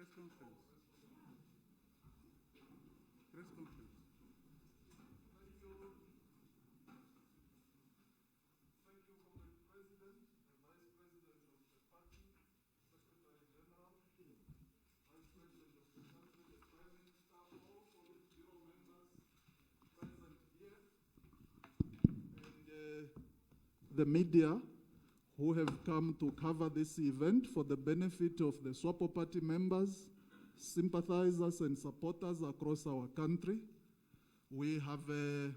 Press conference. Press conference. Thank you, Comrade President and Vice President of the party, Secretary General, Vice President of the country, the Prime Minister, all Politburo members present here, and the media who have come to cover this event for the benefit of the Swapo Party members, sympathizers and supporters across our country. We have a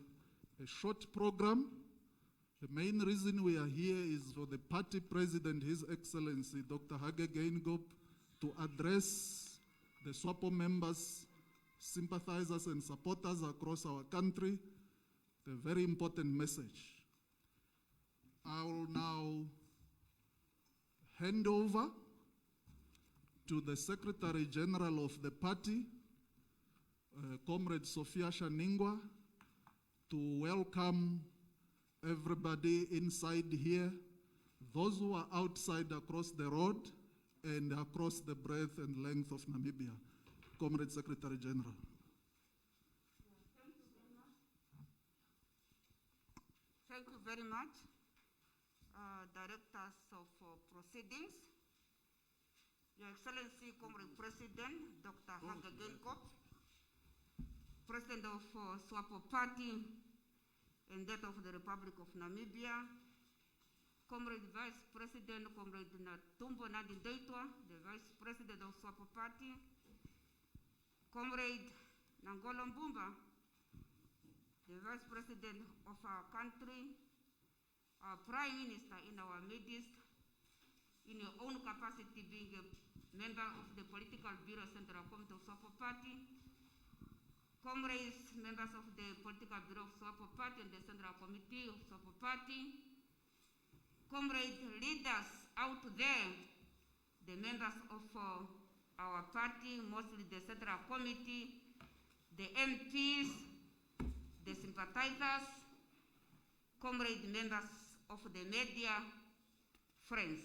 short program. The main reason we are here is for the party president, His Excellency Dr. Hage Geingob, to address the Swapo members, sympathizers and supporters across our country the very important message. I will now hand over to the Secretary General of the party, Comrade Sophia Shaningwa, to welcome everybody inside here, those who are outside across the road and across the breadth and length of Namibia. Comrade Secretary General. Thank you very much, Directors of Proceedings, Your Excellency, Comrade President, Dr. Hage Geingob, President of Swapo Party and that of the Republic of Namibia, Comrade Vice President, Comrade Natumbo Nandi Deitwa, the Vice President of Swapo Party, Comrade Nangolo Mbumba, the Vice President of our country, our Prime Minister in our midst, in your own capacity being a member of the Political Bureau Central Committee of Swapo Party, comrades, members of the Political Bureau of Swapo Party and the Central Committee of Swapo Party, comrade leaders out there, the members of our party, mostly the Central Committee, the MPs, the sympathizers, comrade members of the media, friends.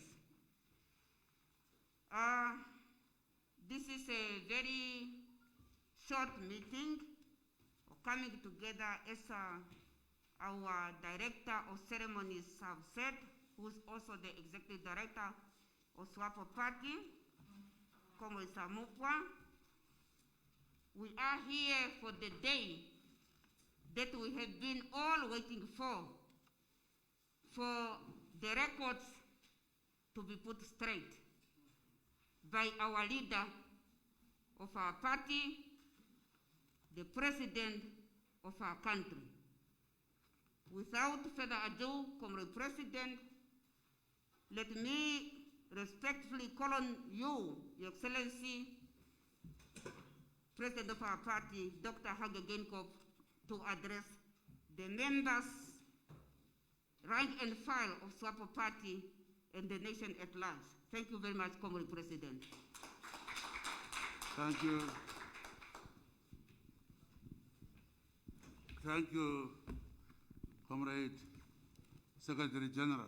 This is a very short meeting coming together as our Director of Ceremonies have said, who's also the Executive Director of Swapo Party, Comrade Samukwa. We are here for the day that we have been all waiting for the records to be put straight by our leader of our party, the president of our country. Without further ado, Comrade President, let me respectfully call on you, Your Excellency, President of our party, Dr. Hage Geingob, to address the members, rank and file of Swapo Party and the nation at large. Thank you very much, Comrade President. Thank you. Thank you, Comrade Secretary General.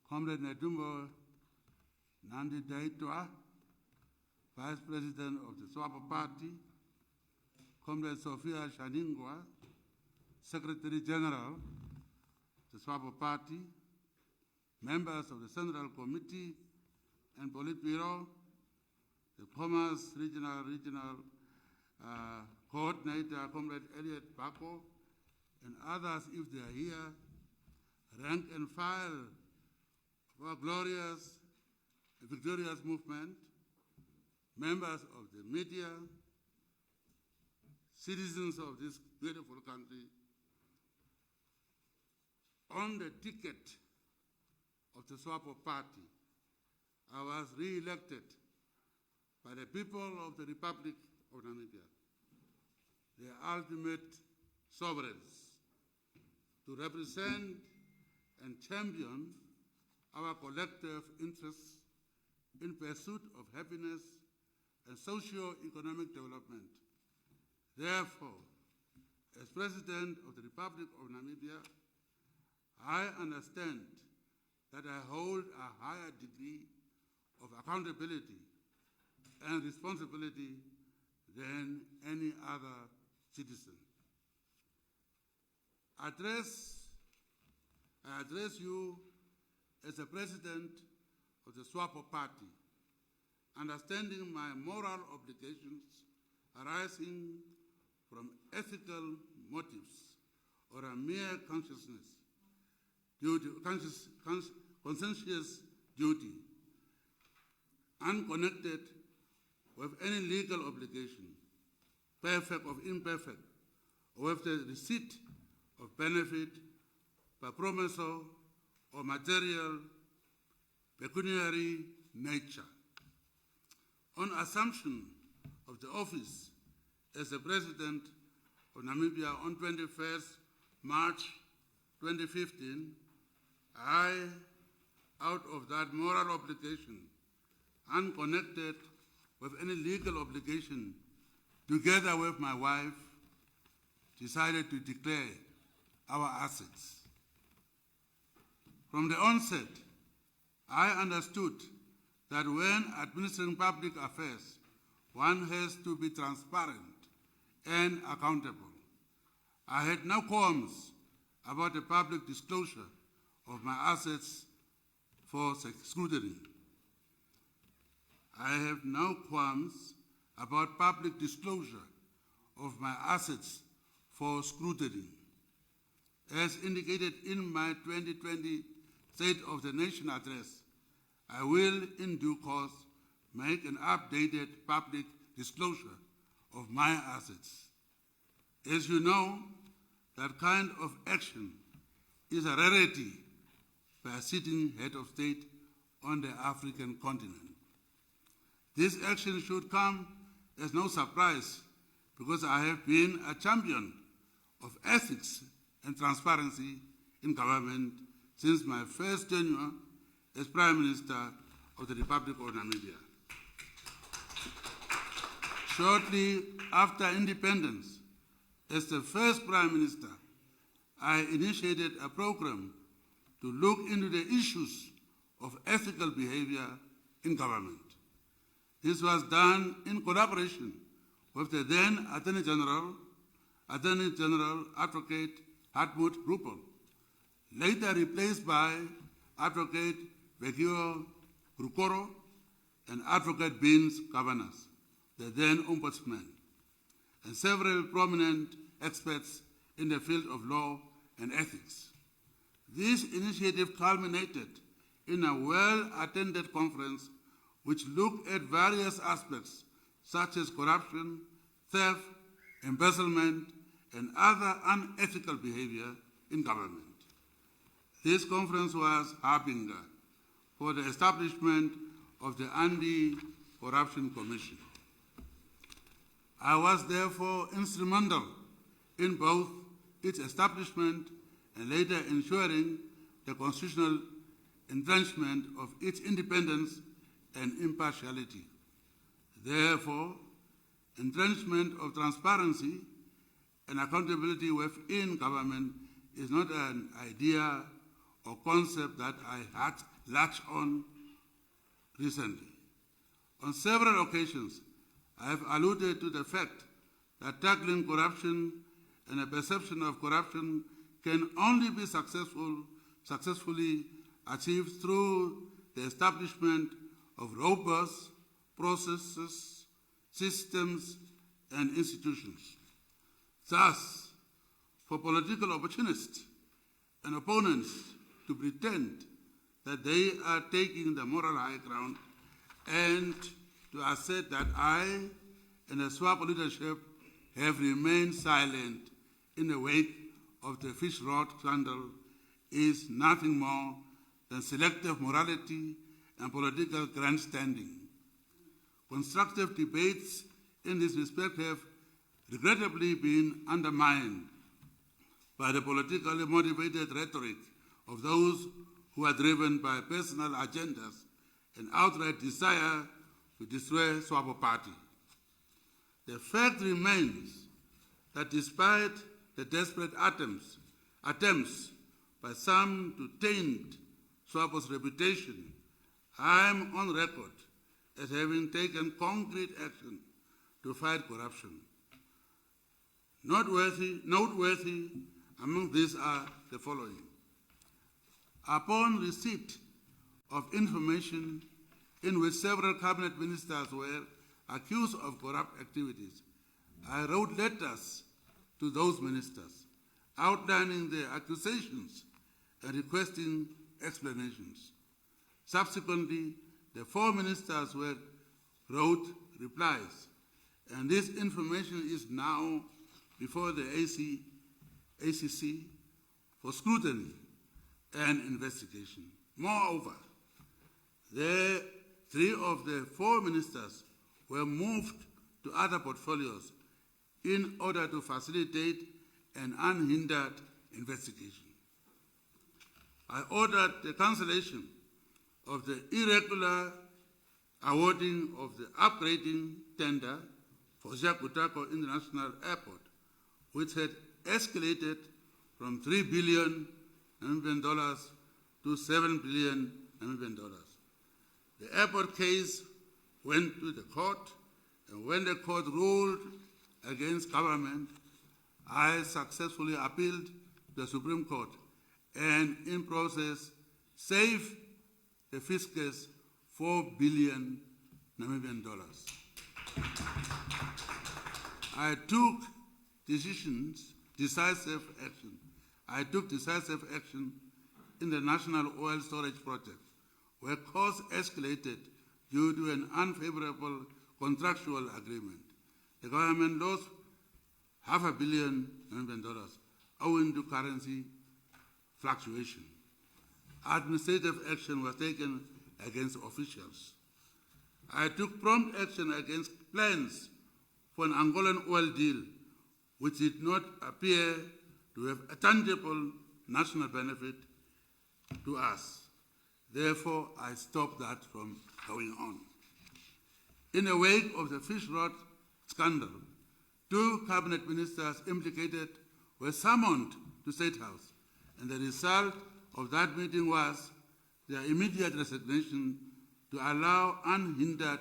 Comrade Natumbo Nandi Deitwa, Vice President of the Swapo Party, Comrade Sophia Shaningwa, Secretary General of the Swapo Party, members of the Central Committee and Politburo, the Commerce Regional Coordinator, Comrade Elliot Bako, and others, if they are here, rank and file of our glorious, victorious movement, members of the media, citizens of this beautiful country, on the ticket of the Swapo Party, I was re-elected by the people of the Republic of Namibia, the ultimate sovereigns, to represent and champion our collective interests in pursuit of happiness and socio-economic development. Therefore, as President of the Republic of Namibia, I understand that I hold a higher degree of accountability and responsibility than any other citizen. I address you as the president of the Swapo Party, understanding my moral obligations arising from ethical motives or a mere conscientious duty, unconnected with any legal obligation, perfect or imperfect, or with the receipt of benefit by promissory or material pecuniary nature. On assumption of the office as the President of Namibia on 21st March 2015, I, out of that moral obligation, unconnected with any legal obligation, together with my wife, decided to declare our assets. From the onset, I understood that when administering public affairs, one has to be transparent and accountable. I had no qualms about the public disclosure of my assets for scrutiny. I have no qualms about public disclosure of my assets for scrutiny. As indicated in my 2020 State of the Nation address, I will in due course make an updated public disclosure of my assets. As you know, that kind of action is a rarity by a sitting head of state on the African continent. This action should come as no surprise because I have been a champion of ethics and transparency in government since my first tenure as Prime Minister of the Republic of Namibia. Shortly after independence, as the first Prime Minister, I initiated a program to look into the issues of ethical behavior in government. This was done in collaboration with the then Attorney General Advocate Hartmut Ruppel, later replaced by Advocate Vegio Rukoro and Advocate Beans Governors, the then Ombudsman, and several prominent experts in the field of law and ethics. This initiative culminated in a well-attended conference which looked at various aspects such as corruption, theft, embezzlement, and other unethical behavior in government. This conference was harbinger for the establishment of the Anti-Corruption Commission. I was therefore instrumental in both its establishment and later ensuring the constitutional entrenchment of its independence and impartiality. Therefore, entrenchment of transparency and accountability within government is not an idea or concept that I had latched on recently. On several occasions, I have alluded to the fact that tackling corruption and a perception of corruption can only be successfully achieved through the establishment of robust processes, systems, and institutions. Thus, for political opportunists and opponents to pretend that they are taking the moral high ground and to assert that I and the Swapo leadership have remained silent in the wake of the Fishrot scandal is nothing more than selective morality and political grandstanding. Constructive debates in this respect have regrettably been undermined by the politically motivated rhetoric of those who are driven by personal agendas and outright desire to destroy Swapo Party. The fact remains that despite the desperate attempts by some to taint Swapo's reputation, I am on record as having taken concrete action to fight corruption. Noteworthy among these are the following. Upon receipt of information in which several cabinet ministers were accused of corrupt activities, I wrote letters to those ministers outlining their accusations and requesting explanations. Subsequently, the 4 ministers wrote replies, and this information is now before the ACC for scrutiny and investigation. Moreover, 3 of the 4 ministers were moved to other portfolios in order to facilitate an unhindered investigation. I ordered the cancellation of the irregular awarding of the upgrading tender for Jakutako International Airport, which had escalated from $3 billion to $7 billion. The airport case went to the court, and when the court ruled against government, I successfully appealed to the Supreme Court and, in process, saved the fiscus $4 billion. I took decisive action in the National Oil Storage Project, where costs escalated due to an unfavorable contractual agreement. The government lost $500 million owing to currency fluctuation. Administrative action was taken against officials. I took prompt action against plans for an Angolan oil deal, which did not appear to have a tangible national benefit to us. Therefore, I stopped that from going on. In the wake of the Fishrot scandal, 2 cabinet ministers implicated were summoned to State House, and the result of that meeting was their immediate resignation to allow unhindered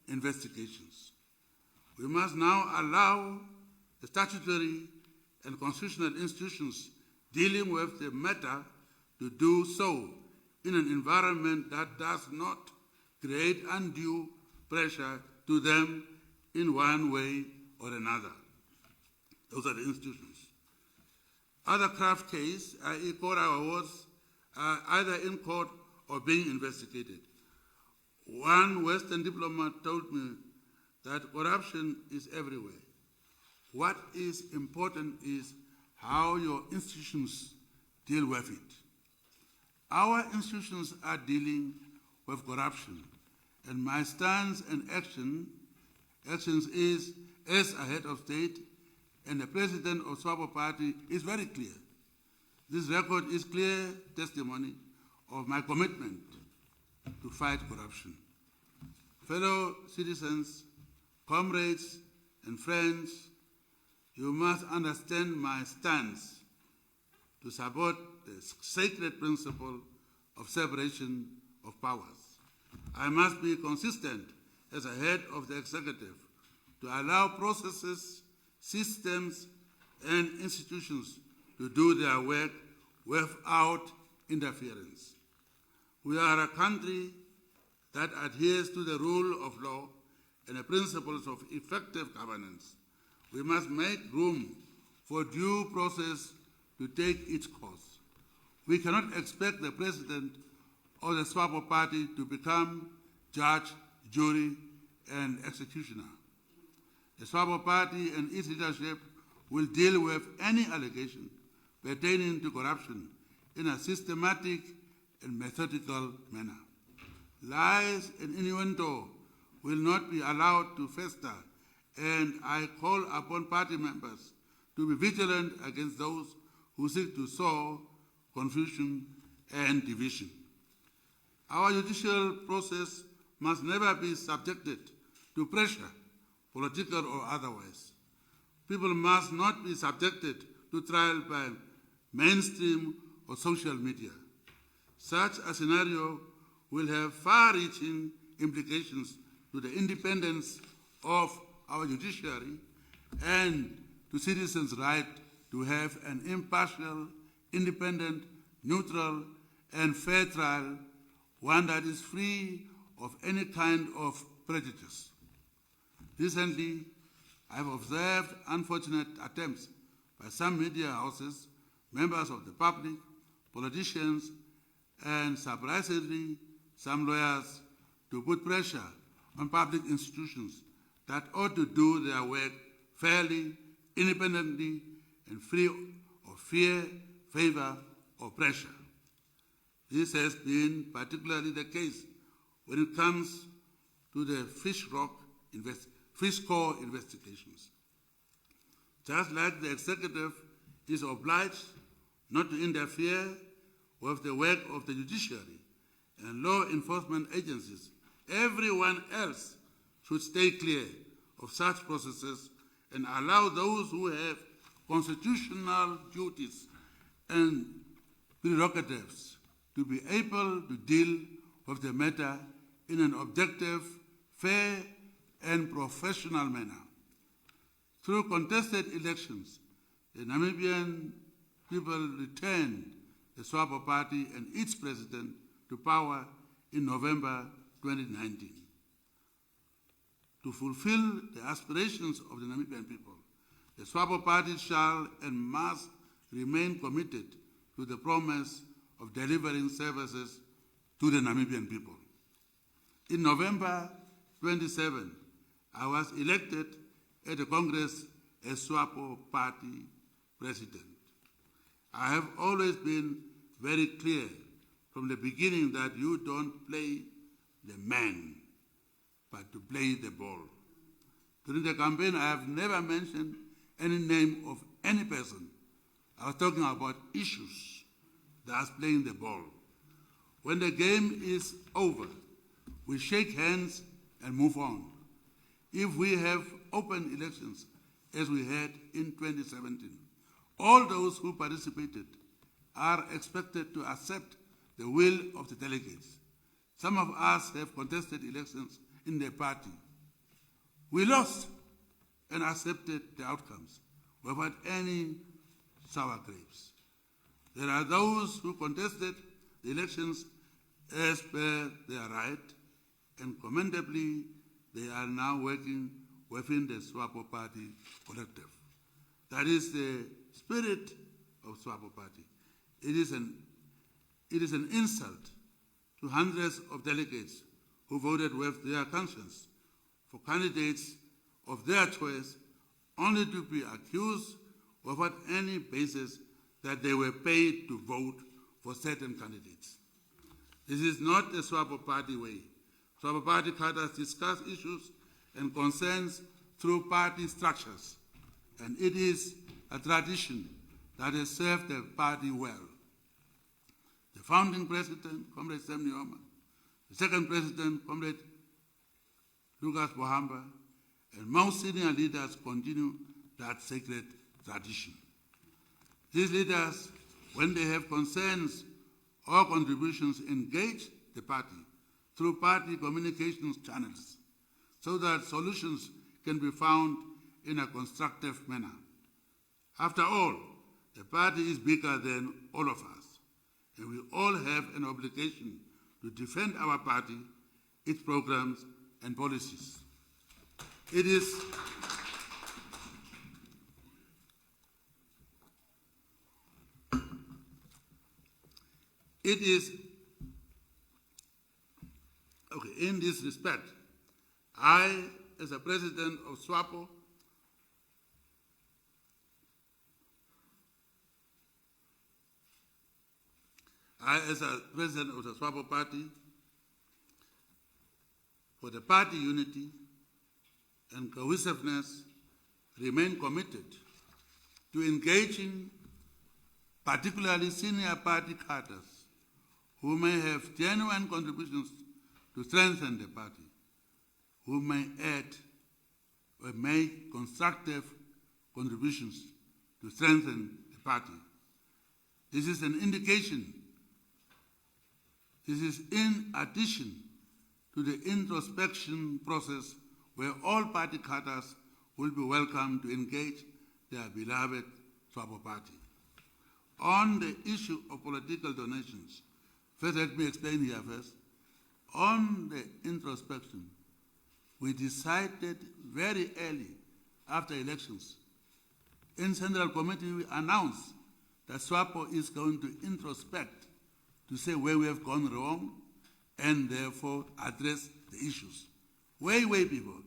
investigations. We must now allow the statutory and constitutional institutions dealing with the matter to do so in an environment that does not create undue pressure to them in one way or another. Those are the institutions. Other craft cases, i.e. Cora awards, are either in court or being investigated. One Western diplomat told me that corruption is everywhere. What is important is how your institutions deal with it. Our institutions are dealing with corruption, and my stance and actions is, as a head of state and the president of Swapo Party, is very clear. This record is clear testimony of my commitment to fight corruption. Fellow citizens, comrades, and friends, you must understand my stance to support the sacred principle of separation of powers. I must be consistent as a head of the executive to allow processes, systems, and institutions to do their work without interference. We are a country that adheres to the rule of law and the principles of effective governance. We must make room for due process to take its course. We cannot expect the president or the Swapo Party to become judge, jury, and executioner. The Swapo Party and its leadership will deal with any allegation pertaining to corruption in a systematic and methodical manner. Lies and innuendo will not be allowed to fester, and I call upon party members to be vigilant against those who seek to sow confusion and division. Our judicial process must never be subjected to pressure, political or otherwise. People must not be subjected to trial by mainstream or social media. Such a scenario will have far-reaching implications to the independence of our judiciary and to citizens' right to have an impartial, independent, neutral, and fair trial, one that is free of any kind of prejudice. Recently, I have observed unfortunate attempts by some media houses, members of the public, politicians, and surprisingly, some lawyers to put pressure on public institutions that ought to do their work fairly, independently, and free of fear, favor, or pressure. This has been particularly the case when it comes to the Fishrot investigations. Just like the executive is obliged not to interfere with the work of the judiciary and law enforcement agencies, everyone else should stay clear of such processes and allow those who have constitutional duties and prerogatives to be able to deal with the matter in an objective, fair, and professional manner. Through contested elections, the Namibian people returned the Swapo Party and its president to power in November 2019. To fulfill the aspirations of the Namibian people, the Swapo Party shall and must remain committed to the promise of delivering services to the Namibian people. In November 27, I was elected at the Congress as Swapo Party president. I have always been very clear from the beginning that you don't play the man, but to play the ball. During the campaign, I have never mentioned any name of any person. I was talking about issues, that's playing the ball. When the game is over, we shake hands and move on. If we have open elections, as we had in 2017, all those who participated are expected to accept the will of the delegates. Some of us have contested elections in the party. We lost and accepted the outcomes without any sour grapes. There are those who contested the elections as per their right, and commendably, they are now working within the Swapo Party collective. That is the spirit of Swapo Party. It is an insult to hundreds of delegates who voted with their conscience for candidates of their choice, only to be accused without any basis that they were paid to vote for certain candidates. This is not the Swapo Party way. Swapo Party cadres discuss issues and concerns through party structures, and it is a tradition that has served the party well. The founding president, Comrade Sam Nyoma, the second president, Comrade Lucas Bohamba, and most senior leaders continue that sacred tradition. These leaders, when they have concerns or contributions, engage the party through party communications channels so that solutions can be found in a constructive manner. After all, the party is bigger than all of us, and we all have an obligation to defend our party, its programs and policies. It is in this respect, I, as a president of Swapo, as a president of the Swapo Party, for the party unity and cohesiveness, remain committed to engaging particularly senior party cadres who may have genuine contributions to strengthen the party, who may add or make constructive contributions to strengthen the party. This is an indication, this is in addition to the introspection process where all party cadres will be welcome to engage their beloved Swapo Party. On the issue of political donations, first let me explain here first. On the introspection, we decided very early after elections. In Central Committee, we announced that Swapo is going to introspect to say where we have gone wrong and therefore address the issues. Way before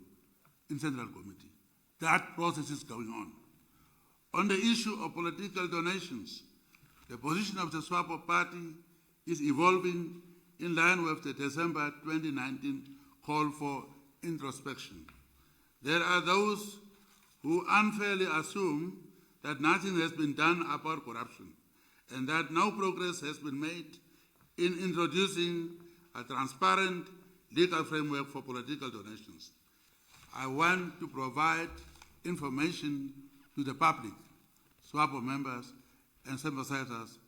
in Central Committee. That process is going on. On the issue of political donations, the position of the Swapo Party is evolving in line with the December 2019 call for introspection. There are those who unfairly assume that nothing has been done about corruption and that no progress has been made in introducing a transparent legal framework for political donations. I want to provide information to the public, Swapo members and sympathizers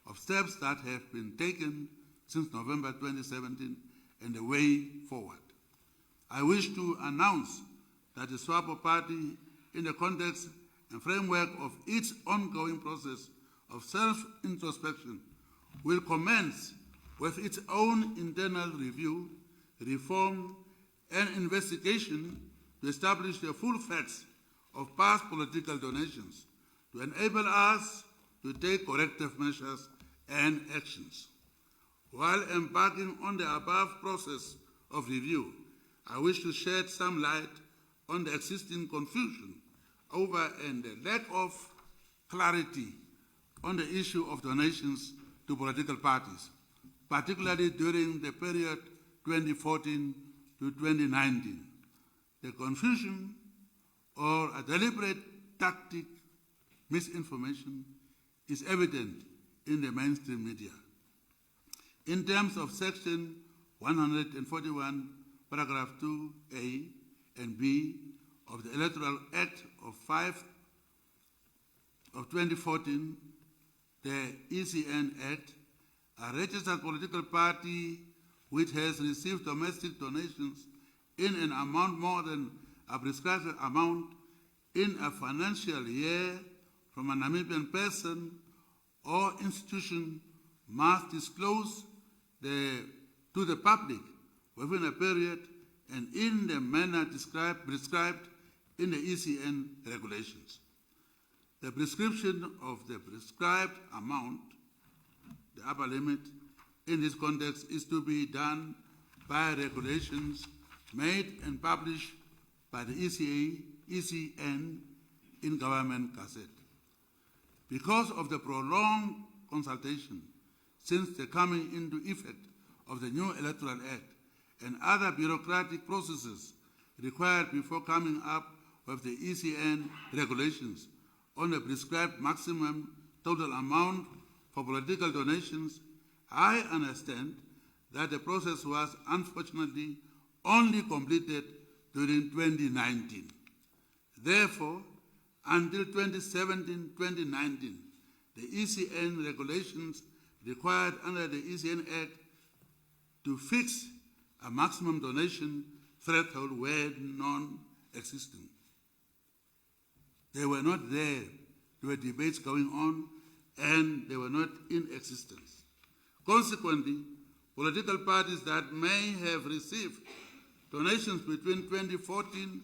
of steps that have been taken since November 2017 and the way forward. I wish to announce that the Swapo Party, in the context and framework of its ongoing process of self-introspection, will commence with its own internal review, reform, and investigation to establish the full facts of past political donations to enable us to take corrective measures and actions. While embarking on the above process of review, I wish to shed some light on the existing confusion over and the lack of clarity on the issue of donations to political parties, particularly during the period 2014 to 2019. The confusion or a deliberate tactic misinformation is evident in the mainstream media. In terms of Section 141, Paragraph 2A and B of the Electoral Act of 2014, the ECN Act, a registered political party which has received domestic donations in an amount more than a prescribed amount in a financial year from a Namibian person or institution must disclose to the public within a period and in the manner prescribed in the ECN regulations. The prescription of the prescribed amount, the upper limit, in this context is to be done by regulations made and published by the ECN in Government Gazette. Because of the prolonged consultation since the coming into effect of the new Electoral Act and other bureaucratic processes required before coming up with the ECN regulations on the prescribed maximum total amount for political donations, I understand that the process was unfortunately only completed during 2019. Therefore, until 2017-2019, the ECN regulations required under the ECN Act to fix a maximum donation threshold were non-existent. They were not there. There were debates going on, and they were not in existence. Consequently, political parties that may have received donations between 2014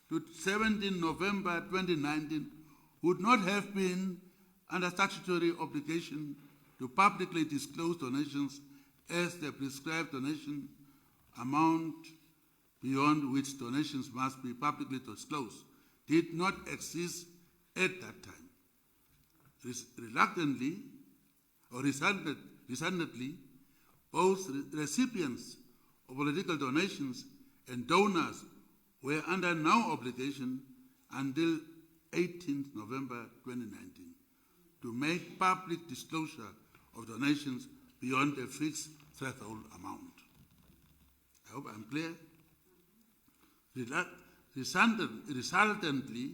to 17 November 2019 would not have been under statutory obligation to publicly disclose donations as the prescribed donation amount beyond which donations must be publicly disclosed did not exist at that time. Reluctantly, or resentfully, both recipients of political donations and donors were under no obligation until 18th November 2019 to make public disclosure of donations beyond a fixed threshold amount. I hope I'm clear. Resultantly,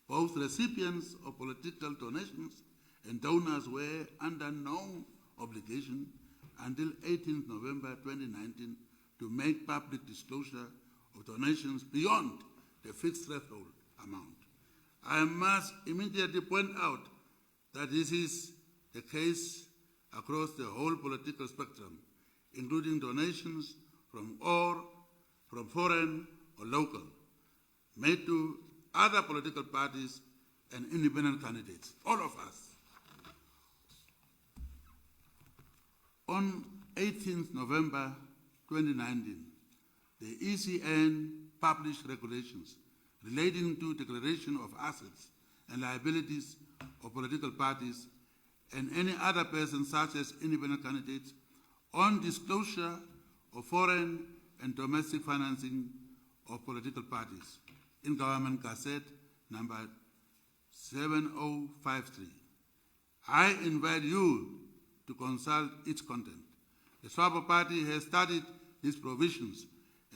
both recipients of political donations and donors were under no obligation until 18th November 2019 to make public disclosure of donations beyond the fixed threshold amount. I must immediately point out that this is the case across the whole political spectrum, including donations from foreign or local, made to other political parties and independent candidates, all of us. On 18th November 2019, the ECN published regulations relating to declaration of assets and liabilities of political parties and any other person such as independent candidates on disclosure of foreign and domestic financing of political parties in Government Gazette number 7053. I invite you to consult its content. The Swapo Party has studied these provisions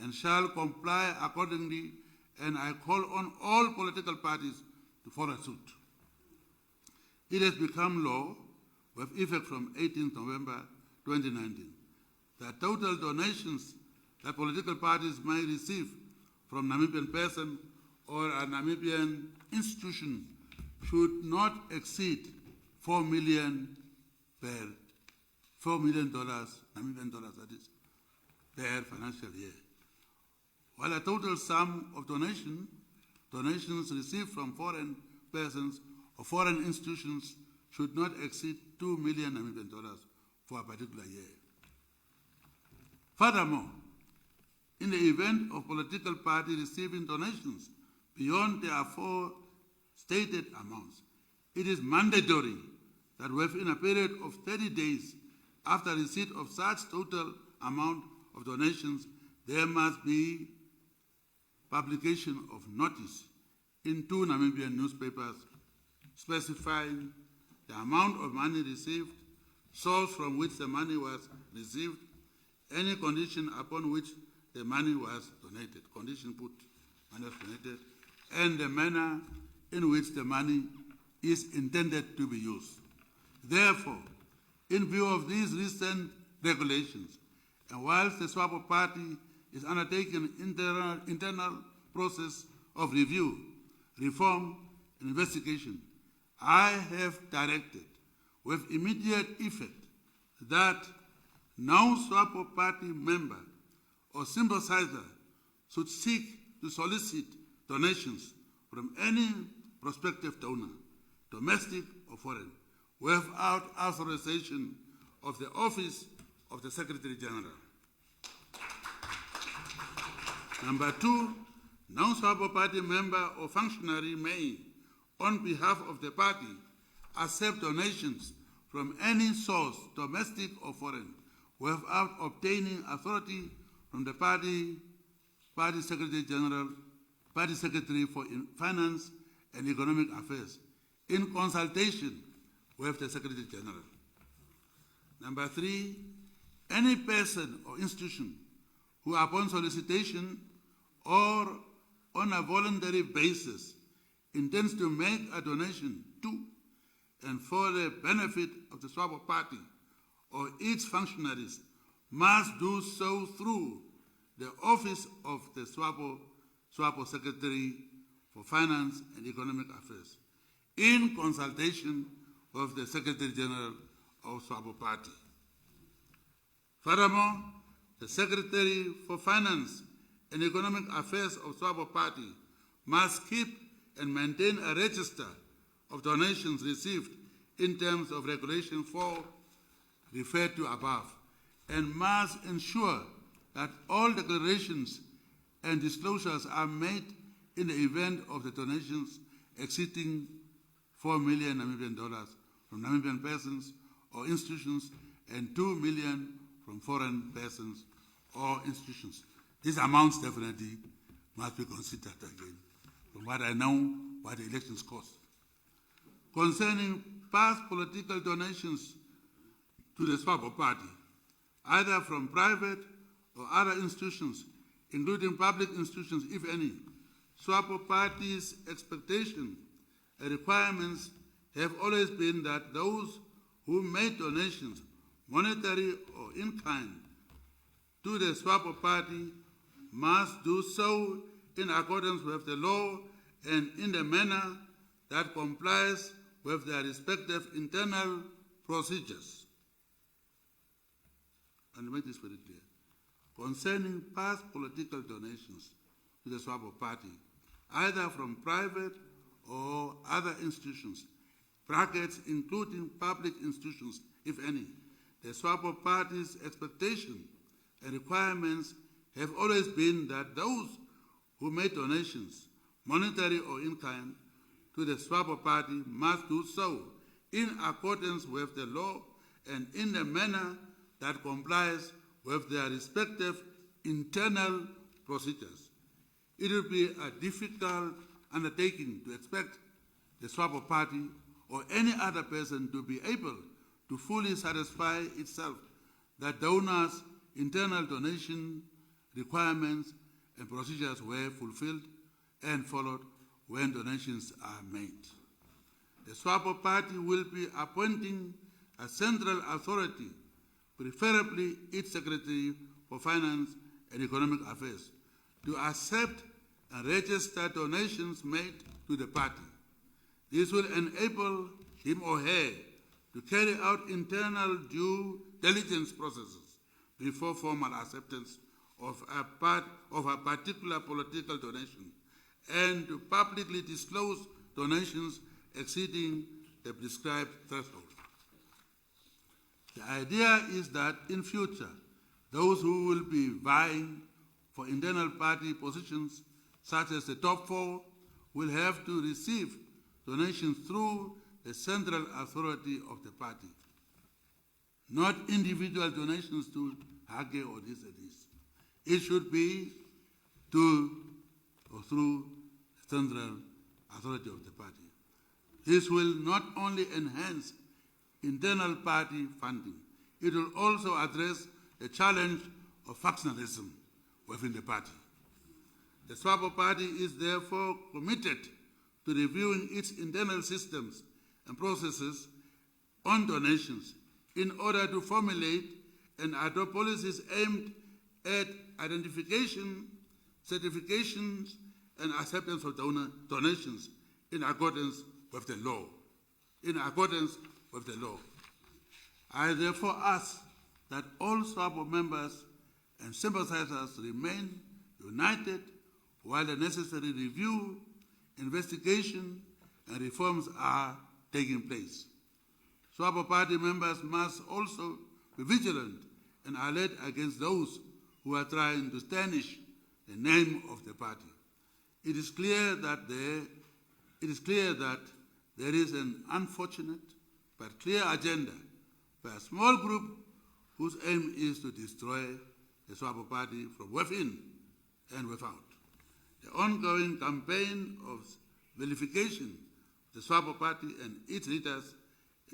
and shall comply accordingly, and I call on all political parties to follow suit. It has become law with effect from 18th November 2019 that total donations that political parties may receive from Namibian person or a Namibian institution should not exceed $4 million Namibian dollars that is, per financial year. While a total sum of donations received from foreign persons or foreign institutions should not exceed $2 million Namibian dollars for a particular year. Furthermore, in the event of political party receiving donations beyond the aforementioned amounts, it is mandatory that within a period of 30 days after receipt of such total amount of donations, there must be publication of notice in 2 Namibian newspapers specifying the amount of money received, source from which the money was received, any condition upon which the money was donated, condition put, money was donated, and the manner in which the money is intended to be used. Therefore, in view of these recent regulations, and whilst the Swapo Party is undertaking an internal process of review, reform, and investigation, I have directed with immediate effect that no Swapo Party member or sympathizer should seek to solicit donations from any prospective donor, domestic or foreign, without authorization of the Office of the Secretary General. Number 2, no Swapo Party member or functionary may, on behalf of the party, accept donations from any source, domestic or foreign, without obtaining authority from the party Secretary General, Party Secretary for Finance and Economic Affairs, in consultation with the Secretary General. Number 3, any person or institution who upon solicitation or on a voluntary basis intends to make a donation to and for the benefit of the Swapo Party or its functionaries must do so through the Office of the Swapo Secretary for Finance and Economic Affairs, in consultation with the Secretary General of Swapo Party. Furthermore, the Secretary for Finance and Economic Affairs of Swapo Party must keep and maintain a register of donations received in terms of Regulation 4 referred to above, and must ensure that all declarations and disclosures are made in the event of the donations exceeding $4 million Namibian dollars from Namibian persons or institutions and $2 million from foreign persons or institutions. These amounts definitely must be considered again, from what I know what the elections cost. Concerning past political donations to the Swapo Party, either from private or other institutions, including public institutions, if any, Swapo Party's expectation and requirements have always been that those who made donations, monetary or in kind, to to the Swapo Party must do so in accordance with the law and in the manner that complies with their respective internal procedures. And make this very clear. Concerning past political donations to the Swapo Party, either from private or other institutions, brackets including public institutions, if any, the Swapo Party's expectation and requirements have always been that those who made donations, monetary or in kind, to the Swapo Party must do so in accordance with the law and in the manner that complies with their respective internal procedures. It would be a difficult undertaking to expect the Swapo Party or any other person to be able to fully satisfy itself that donors' internal donation requirements and procedures were fulfilled and followed when donations are made. The Swapo Party will be appointing a central authority, preferably its Secretary for Finance and Economic Affairs, to accept and register donations made to the party. This will enable him or her to carry out internal due diligence processes before formal acceptance of a particular political donation and to publicly disclose donations exceeding the prescribed threshold. The idea is that in future, those who will be vying for internal party positions, such as the top four, will have to receive donations through the central authority of the party, not individual donations to Hage or this or this. It should be to or through the central authority of the party. This will not only enhance internal party funding, it will also address the challenge of factionalism within the party. The Swapo Party is therefore committed to reviewing its internal systems and processes on donations in order to formulate and adopt policies aimed at identification, certifications, and acceptance of donations in accordance with the law. I therefore ask that all Swapo members and sympathizers remain united while the necessary review, investigation, and reforms are taking place. Swapo Party members must also be vigilant and alert against those who are trying to tarnish the name of the party. It is clear that there is an unfortunate but clear agenda by a small group whose aim is to destroy the Swapo Party from within and without. The ongoing campaign of vilification of the Swapo Party and its leaders,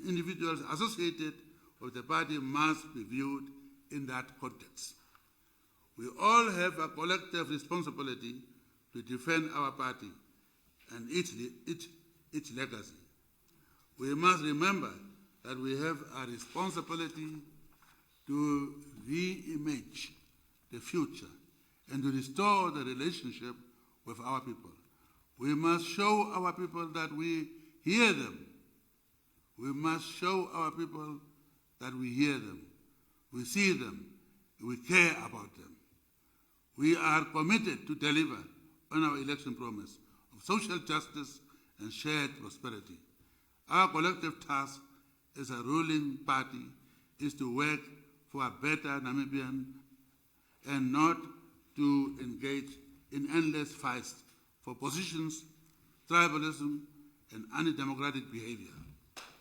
individuals associated with the party, must be viewed in that context. We all have a collective responsibility to defend our party and its legacy. We must remember that we have a responsibility to re-image the future and to restore the relationship with our people. We must show our people that we hear them. We must show our people that we hear them, we see them, we care about them. We are committed to deliver on our election promise of social justice and shared prosperity. Our collective task as a ruling party is to work for a better Namibian and not to engage in endless fights for positions, tribalism, and anti-democratic behavior.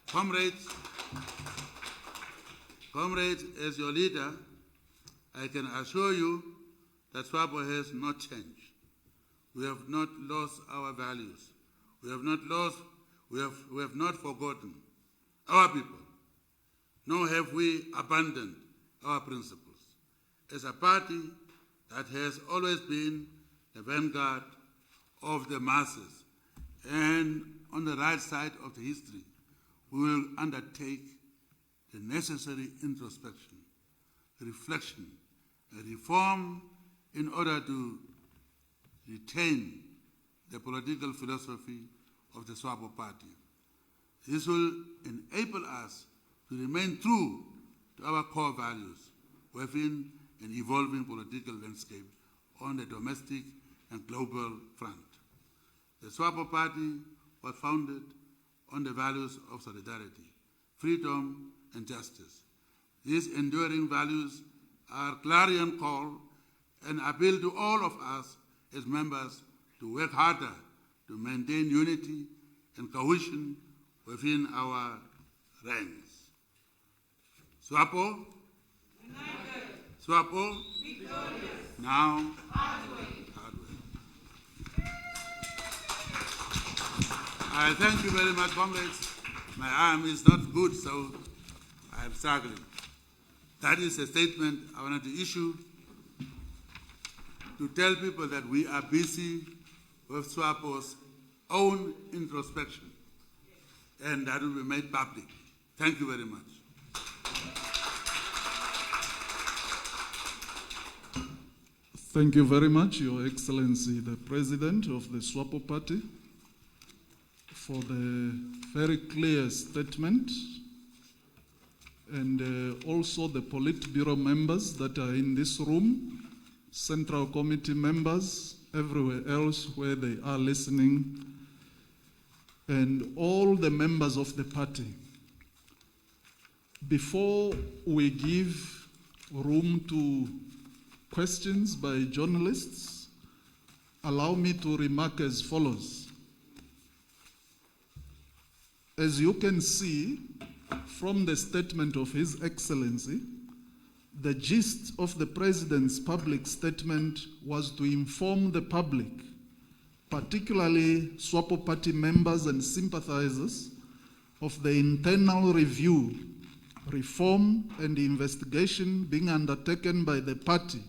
Comrades, as your leader, I can assure you that Swapo has not changed. We have not lost our values. We have not forgotten our people, nor have we abandoned our principles. As a party that has always been the vanguard of the masses and on the right side of the history, we will undertake the necessary introspection, reflection, a reform in order to retain the political philosophy of the Swapo Party. This will enable us to remain true to our core values within an evolving political landscape on the domestic and global front. The Swapo Party was founded on the values of solidarity, freedom, and justice. These enduring values are a clarion call and appeal to all of us as members to work harder to maintain unity and cohesion within our ranks. Swapo? United. Swapo? Victorious. Now? Hard way. I thank you very much, comrades. My arm is not good, so I'm struggling. That is a statement I wanted to issue to tell people that we are busy with Swapo's own introspection, and that will be made public. Thank you very much. Thank you very much, Your Excellency, the President of the Swapo Party, for the very clear statement, and also the Politburo members that are in this room, Central Committee members, everywhere else where they are listening, and all the members of the party. Before we give room to questions by journalists, allow me to remark as follows. As you can see from the statement of His Excellency, the gist of the President's public statement was to inform the public, particularly Swapo Party members and sympathizers, of the internal review, reform, and investigation being undertaken by the party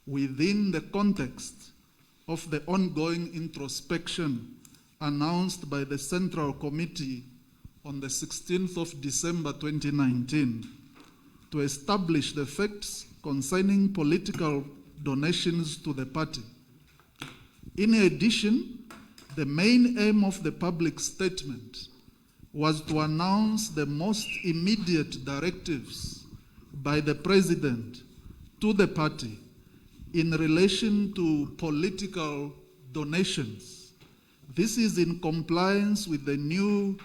within the context of the ongoing introspection announced by the Central Committee on the 16th of December 2019 to establish the facts concerning political donations to the party. In addition, the main aim of the public statement was to announce the most immediate directives by the President to the party in relation to political donations. This is in compliance with the new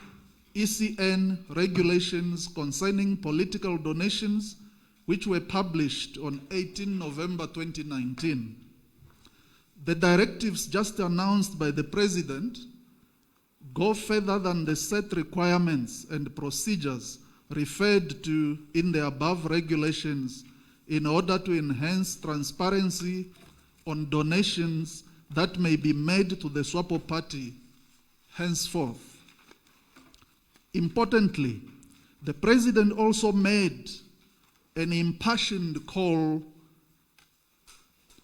ECN regulations concerning political donations, which were published on 18 November 2019. The directives just announced by the President go further than the set requirements and procedures referred to in the above regulations in order to enhance transparency on donations that may be made to the Swapo Party henceforth. Importantly, the President also made an impassioned call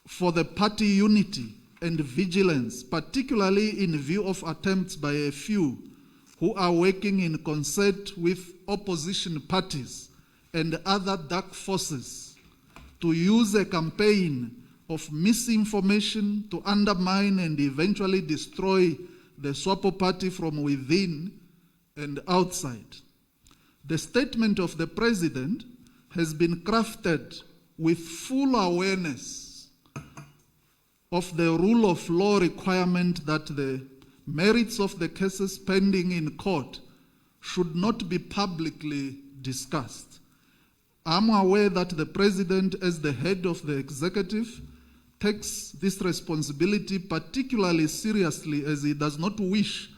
for the party unity and vigilance, particularly in view of attempts by a few who are working in concert with opposition parties and other dark forces to use a campaign of misinformation to undermine and eventually destroy the Swapo Party from within and outside. The statement of the President has been crafted with full awareness of the rule of law requirement that the merits of the cases pending in court should not be publicly discussed. I'm aware that the President, as the head of the executive, takes this responsibility particularly seriously, as he does not wish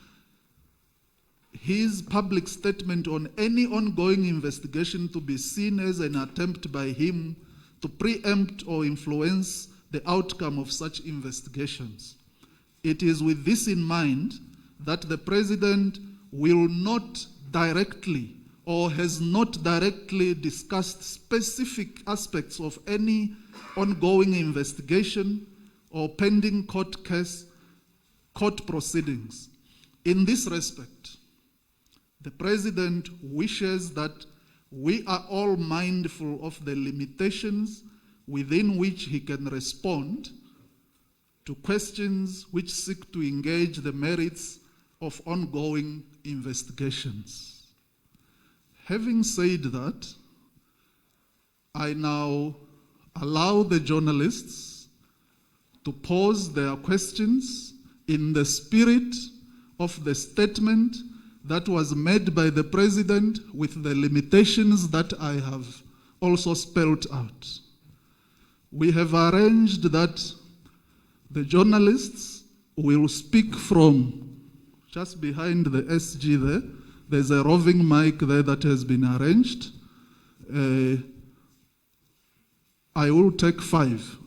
his public statement on any ongoing investigation to be seen as an attempt by him to preempt or influence the outcome of such investigations. It is with this in mind that the President will not directly or has not directly discussed specific aspects of any ongoing investigation or pending court proceedings. In this respect, the President wishes that we are all mindful of the limitations within which he can respond to questions which seek to engage the merits of ongoing investigations. Having said that, I now allow the journalists to pose their questions in the spirit of the statement that was made by the President, with the limitations that I have also spelled out. We have arranged that the journalists will speak from just behind the SG there. There's a roving mic there that has been arranged. I will take 5,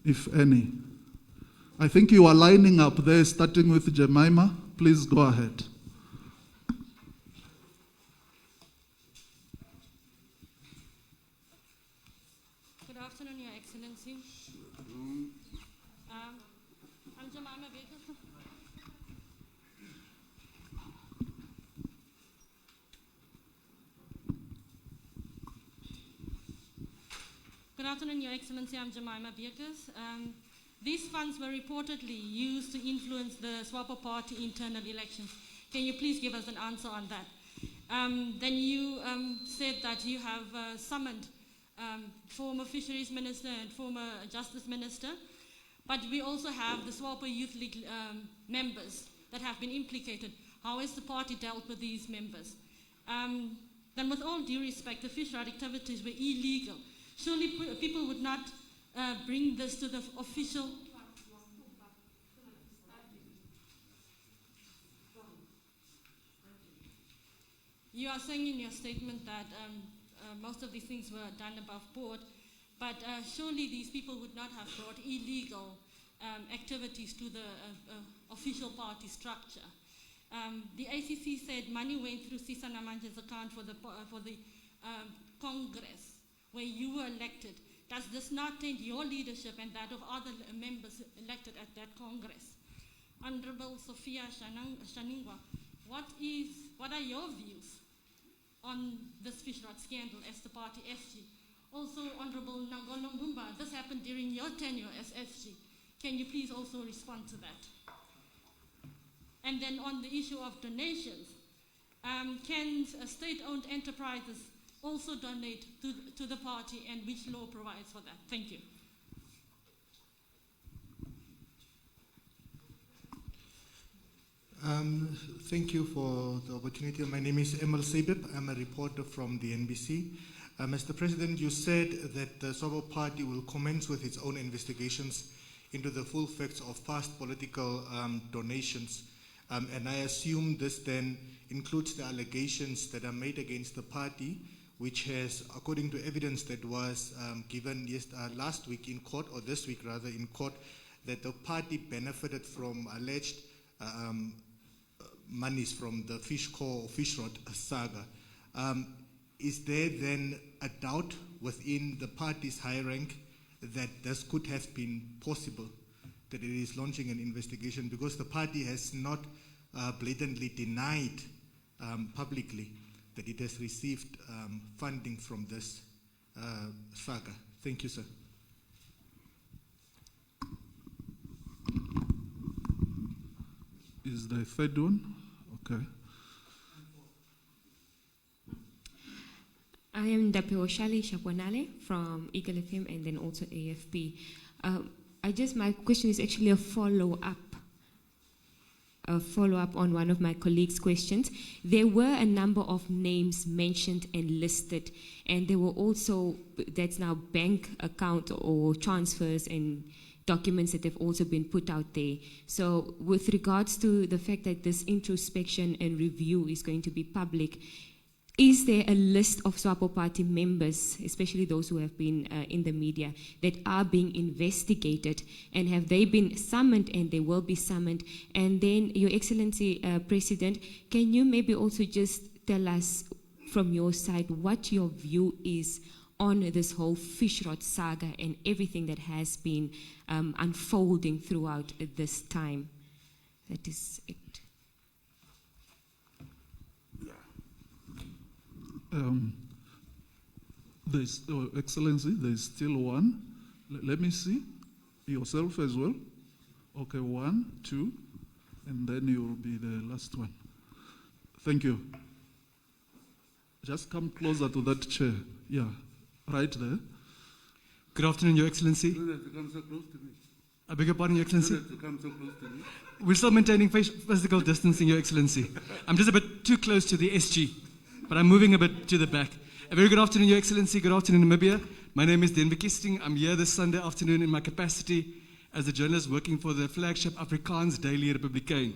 if any. I think you are lining up there, starting with Jemima. Please go ahead. Good afternoon, Your Excellency. I'm Jemima Baker. Good afternoon, Your Excellency. I'm Jemima Bekers. These funds were reportedly used to influence the Swapo Party internal elections. Can you please give us an answer on that? Then you said that you have summoned former Fisheries Minister and former Justice Minister, but we also have the Swapo Youth League members that have been implicated. How has the party dealt with these members? Then with all due respect, the Fishrot activities were illegal. Surely people would not bring this to the official. You are saying in your statement that most of these things were done above board, but surely these people would not have brought illegal activities to the official party structure. The ACC said money went through Sisa Namanja's account for the Congress where you were elected. Does this not taint your leadership and that of other members elected at that Congress? Honorable Sophia Shaningwa, what are your views on this Fishrot scandal as the party SG? Also, Honorable Nangolo Mbumba, this happened during your tenure as SG. Can you please also respond to that? And then on the issue of donations, can state-owned enterprises also donate to the party, and which law provides for that? Thank you. Thank you for the opportunity. My name is Emil Sebib. I'm a reporter from the NBC. Mr. President, you said that the Swapo Party will commence with its own investigations into the full facts of past political donations. And I assume this then includes the allegations that are made against the party, which has, according to evidence that was given last week in court, or this week rather in court, that the party benefited from alleged monies from the Fishrot saga. Is there then a doubt within the party's high rank that this could have been possible, that it is launching an investigation? Because the party has not blatantly denied publicly that it has received funding from this saga. Thank you, sir. Is the third one? Okay. I am Dapeoshali Shapwanale from Eagle FM and then also AFP. My question is actually a follow-up on one of my colleagues' questions. There were a number of names mentioned and listed, and there were also, that's now bank account or transfers and documents that have also been put out there. So with regards to the fact that this introspection and review is going to be public, is there a list of Swapo Party members, especially those who have been in the media, that are being investigated, and have they been summoned and they will be summoned? And then, Your Excellency, President, can you maybe also just tell us from your side what your view is on this whole Fishrot saga and everything that has been unfolding throughout this time? That is it. There's, Excellency, there's still one. Let me see. Yourself as well. Okay, 1, 2, and then you'll be the last one. Thank you. Just come closer to that chair. Yeah, right there. Good afternoon, Your Excellency. You don't have to come so close to me. I beg your pardon, Your You Excellency. don't have to come so close to me. We're still maintaining physical distancing, Your Excellency. I'm just a bit too close to the SG, but I'm moving a bit to the back. A very good afternoon, Your Excellency. Good afternoon, Namibia. My name is Denver Kisting. I'm here this Sunday afternoon in my capacity as a journalist working for the flagship Afrikaans Daily Republikein.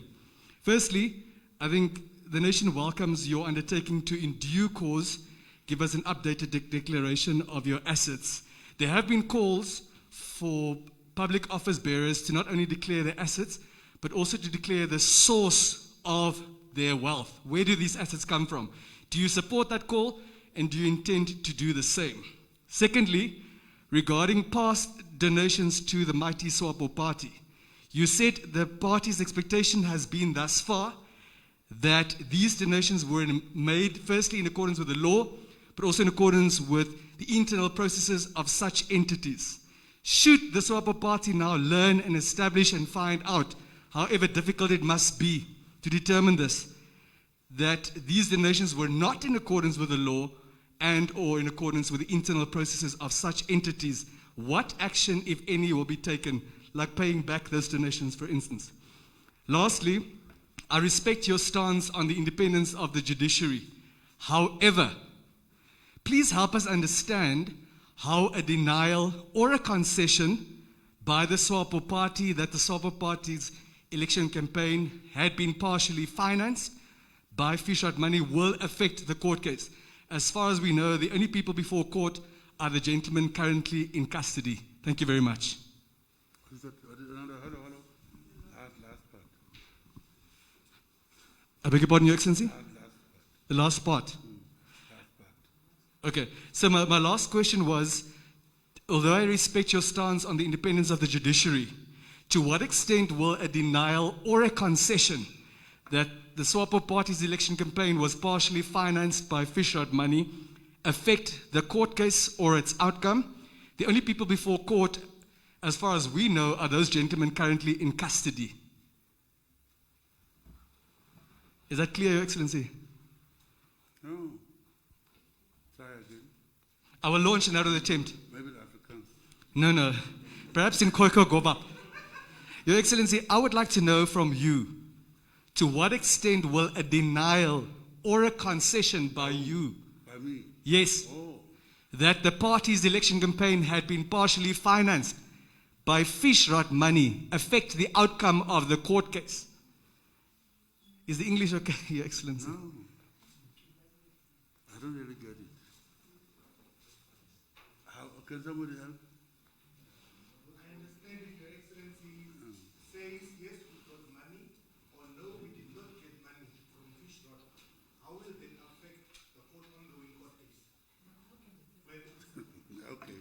Firstly, I think the nation welcomes your undertaking to, in due course, give us an updated declaration of your assets. There have been calls for public office bearers to not only declare their assets, but also to declare the source of their wealth. Where do these assets come from? Do you support that call, and do you intend to do the same? Secondly, regarding past donations to the mighty Swapo party, you said the party's expectation has been thus far that these donations were made firstly in accordance with the law, but also in accordance with the internal processes of such entities. Should the Swapo party now learn and establish and find out, however difficult it must be to determine this, that these donations were not in accordance with the law and or in accordance with the internal processes of such entities, what action, if any, will be taken, like paying back those donations, for instance? Lastly, I respect your stance on the independence of the judiciary. However, please help us understand how a denial or a concession by the Swapo party that the Swapo party's election campaign had been partially financed by Fishrot money will affect the court case. As far as we know, the only people before court are the gentlemen currently in custody. Thank you very much. Hello. Last part. I beg your pardon, Your Excellency? Last part. The last part. Last part. Okay, so my last question was, although I respect your stance on the independence of the judiciary, to what extent will a denial or a concession that the Swapo party's election campaign was partially financed by Fishrot money affect the court case or its outcome? The only people before court, as far as we know, are those gentlemen currently in custody. Is that clear, Your Excellency? No. Try again. I will launch another attempt. Maybe the Afrikaans. No. Perhaps in Khoiko Gobab. Your Excellency, I would like to know from you, to what extent will a denial or a concession by you, By me. yes, Oh. that the party's election campaign had been partially financed by Fishrot money affect the outcome of the court case? Is the English okay, Your Excellency? No. I don't really get it. How can somebody help? I understand if Your Excellency says yes, we got money, or no, we did not get money from Fishrot. How will that affect the ongoing court case? Okay.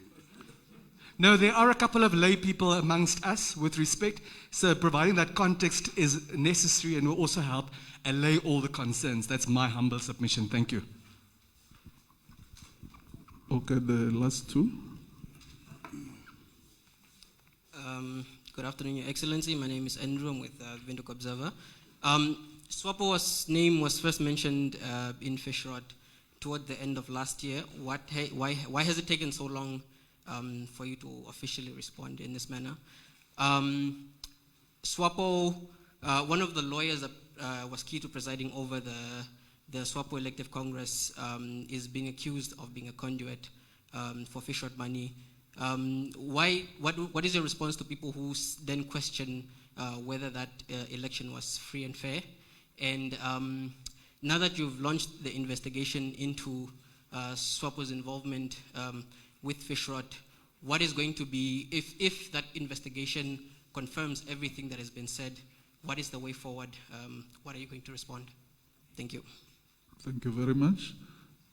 No, there are a couple of lay people amongst us with respect, so providing that context is necessary and will also help allay all the concerns. That's my humble submission. Thank you. Okay, the last two. Good afternoon, Your Excellency. My name is Andrew. I'm with Windhoek Observer. Swapo's name was first mentioned in Fishrot toward the end of last year. Why has it taken so long for you to officially respond in this manner? Swapo, one of the lawyers that was key to presiding over the Swapo Elective Congress is being accused of being a conduit for Fishrot money. What is your response to people who then question whether that election was free and fair? And now that you've launched the investigation into Swapo's involvement with Fishrot, what is going to be, if that investigation confirms everything that has been said, what is the way forward? What are you going to respond? Thank you. Thank you very much.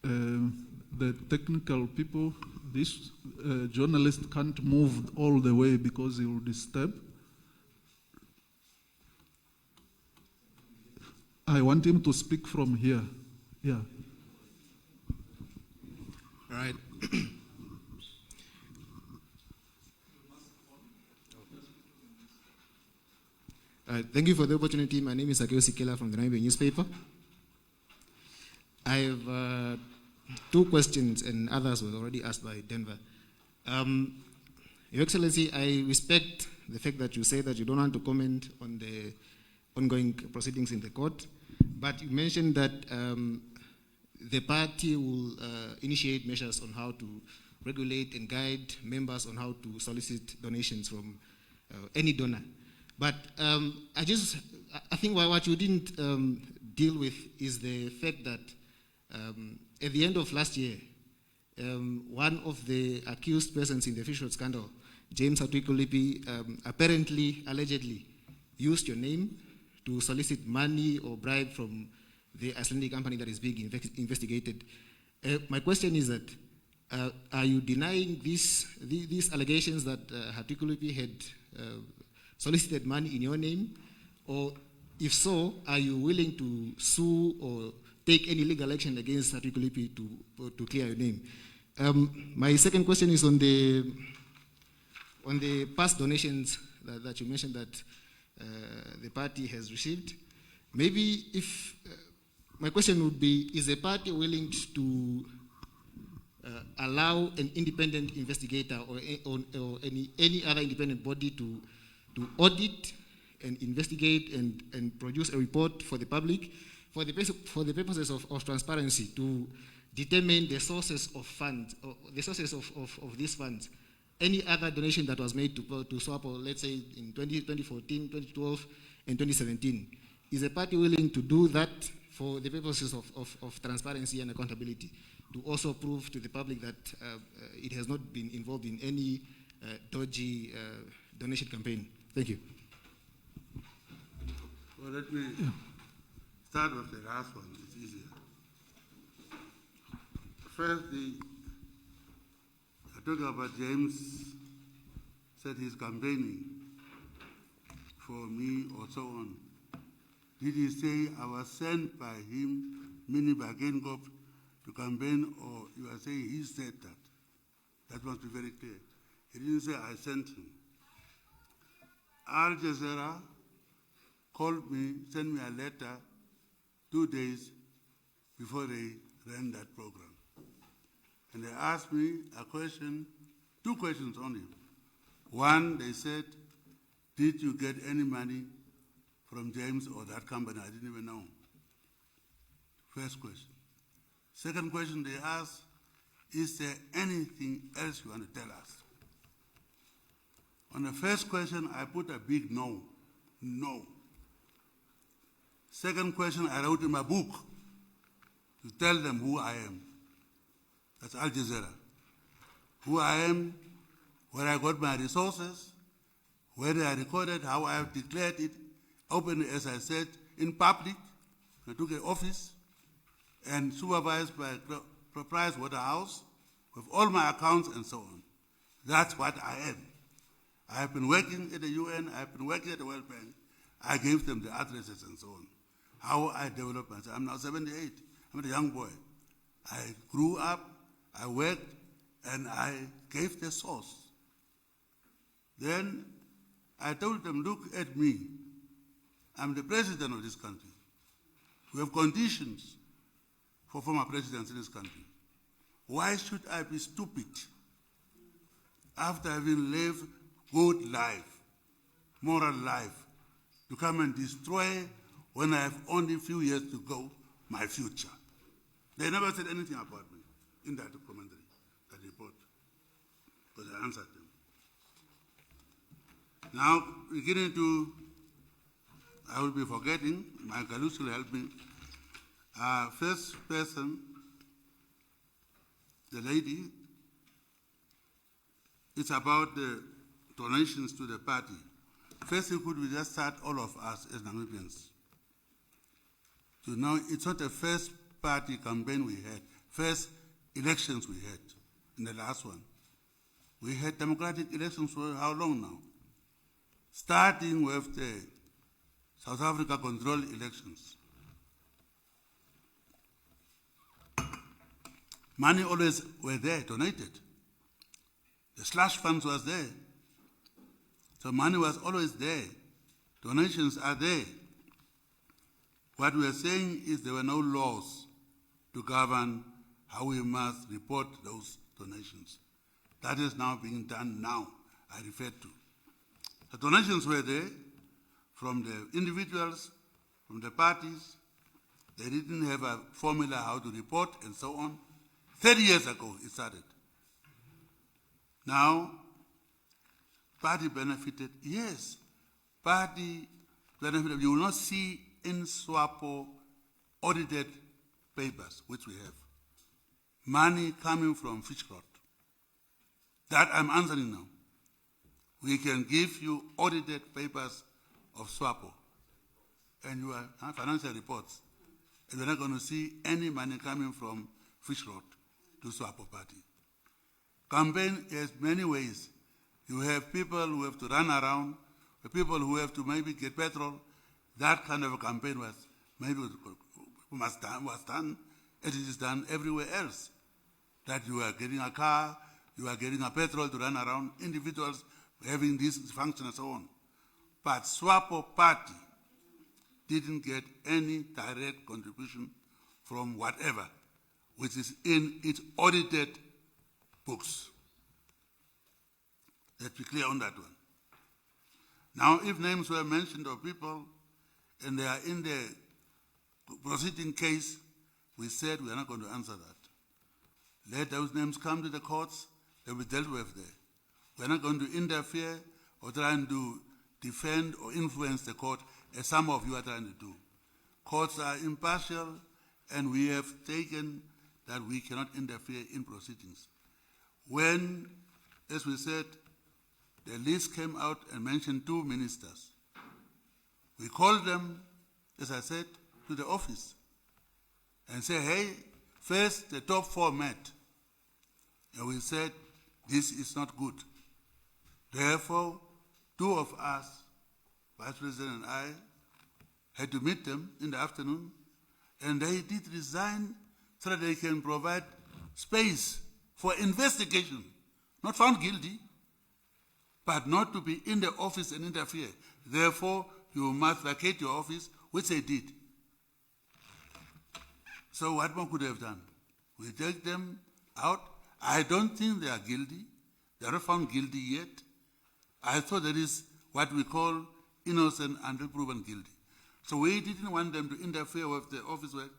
The technical people, this journalist can't move all the way because he will disturb. I want him to speak from here. Yeah. All right. Thank you for the opportunity. My name is Akeo Sikela from the Namibian newspaper. I have two questions, and others were already asked by Denver. Your Excellency, I respect the fact that you say that you don't want to comment on the ongoing proceedings in the court, but you mentioned that the party will initiate measures on how to regulate and guide members on how to solicit donations from any donor. But I think what you didn't deal with is the fact that at the end of last year, one of the accused persons in the Fishrot scandal, James Hatuikulipi, apparently, allegedly, used your name to solicit money or bribe from the Icelandic company that is being investigated. My question is that, are you denying these allegations that Hatuikulipi had solicited money in your name? Or if so, are you willing to sue or take any legal action against Hatuikulipi to clear your name? My second question is on the past donations that you mentioned that the party has received. Maybe if, my question would be, is the party willing to allow an independent investigator or any other independent body to audit and investigate and produce a report for the public for the purposes of transparency to determine the sources of funds, or the sources of these funds? Any other donation that was made to Swapo, let's say in 2014, 2012, and 2017, is the party willing to do that for the purposes of transparency and accountability, to also prove to the public that it has not been involved in any dodgy donation campaign? Thank you. Well, let me start with the last one. It's easier. First, I talk about James said he's campaigning for me or so on. Did he say I was sent by him, meaning by Geingob, to campaign, or you are saying he said that? That must be very clear. He didn't say I sent him. Al Jazeera called me, sent me a letter 2 days before they ran that program. And they asked me a question, 2 questions only. One, they said, did you get any money from James or that company? I didn't even know. First question. Second question they asked, is there anything else you want to tell us? On the first question, I put a big no. No. Second question, I wrote in my book to tell them who I am. That's Al Jazeera. Who I am, where I got my resources, where I recorded, how I have declared it openly, as I said, in public. I took an office and supervised by Price Waterhouse with all my accounts and so on. That's what I am. I have been working at the UN, I have been working at the World Bank. I gave them the addresses and so on. How I developed myself. I'm now 78. I'm a young boy. I grew up, I worked, and I gave the source. Then I told them, look at me. I'm the president of this country. We have conditions for former presidents in this country. Why should I be stupid after having lived good life, moral life, to come and destroy, when I have only a few years to go, my future? They never said anything about me in that commentary, that report, because I answered them. Now, beginning to, I will be forgetting, my colleagues will help me. First person, the lady, it's about the donations to the party. First, could we just start all of us as Namibians? So now, it's not the first party campaign we had, first elections we had in the last one. We had democratic elections for how long now? Starting with the South Africa controlled elections. Money always were there, donated. The slush funds was there. So money was always there. Donations are there. What we are saying is there were no laws to govern how we must report those donations. That is now being done now, I refer to. The donations were there from the individuals, from the parties. They didn't have a formula how to report and so on. 30 years ago it started. Now, party benefited, yes. Party benefited. You will not see in Swapo audited papers, which we have. Money coming from Fishrot. That I'm answering now. We can give you audited papers of Swapo and your financial reports. And you're not going to see any money coming from Fishrot to Swapo party. Campaign has many ways. You have people who have to run around, people who have to maybe get petrol. That kind of a campaign was done, as it is done everywhere else. That you are getting a car, you are getting a petrol to run around, individuals having this function and so on. But Swapo party didn't get any direct contribution from whatever, which is in its audited books. Let's be clear on that one. Now, if names were mentioned of people and they are in the proceeding case, we said we are not going to answer that. Let those names come to the courts, they'll be dealt with there. We're not going to interfere or trying to defend or influence the court as some of you are trying to do. Courts are impartial and we have taken that we cannot interfere in proceedings. When, as we said, the list came out and mentioned 2 ministers, we called them, as I said, to the office and said, hey, first the top 4 met. And we said, this is not good. Therefore, 2 of us, Vice President and I, had to meet them in the afternoon, and they did resign so that they can provide space for investigation. Not found guilty, but not to be in the office and interfere. Therefore, you must vacate your office, which they did. So what more could they have done? We take them out. I don't think they are guilty. They are not found guilty yet. I thought that is what we call innocent until proven guilty. So we didn't want them to interfere with the office work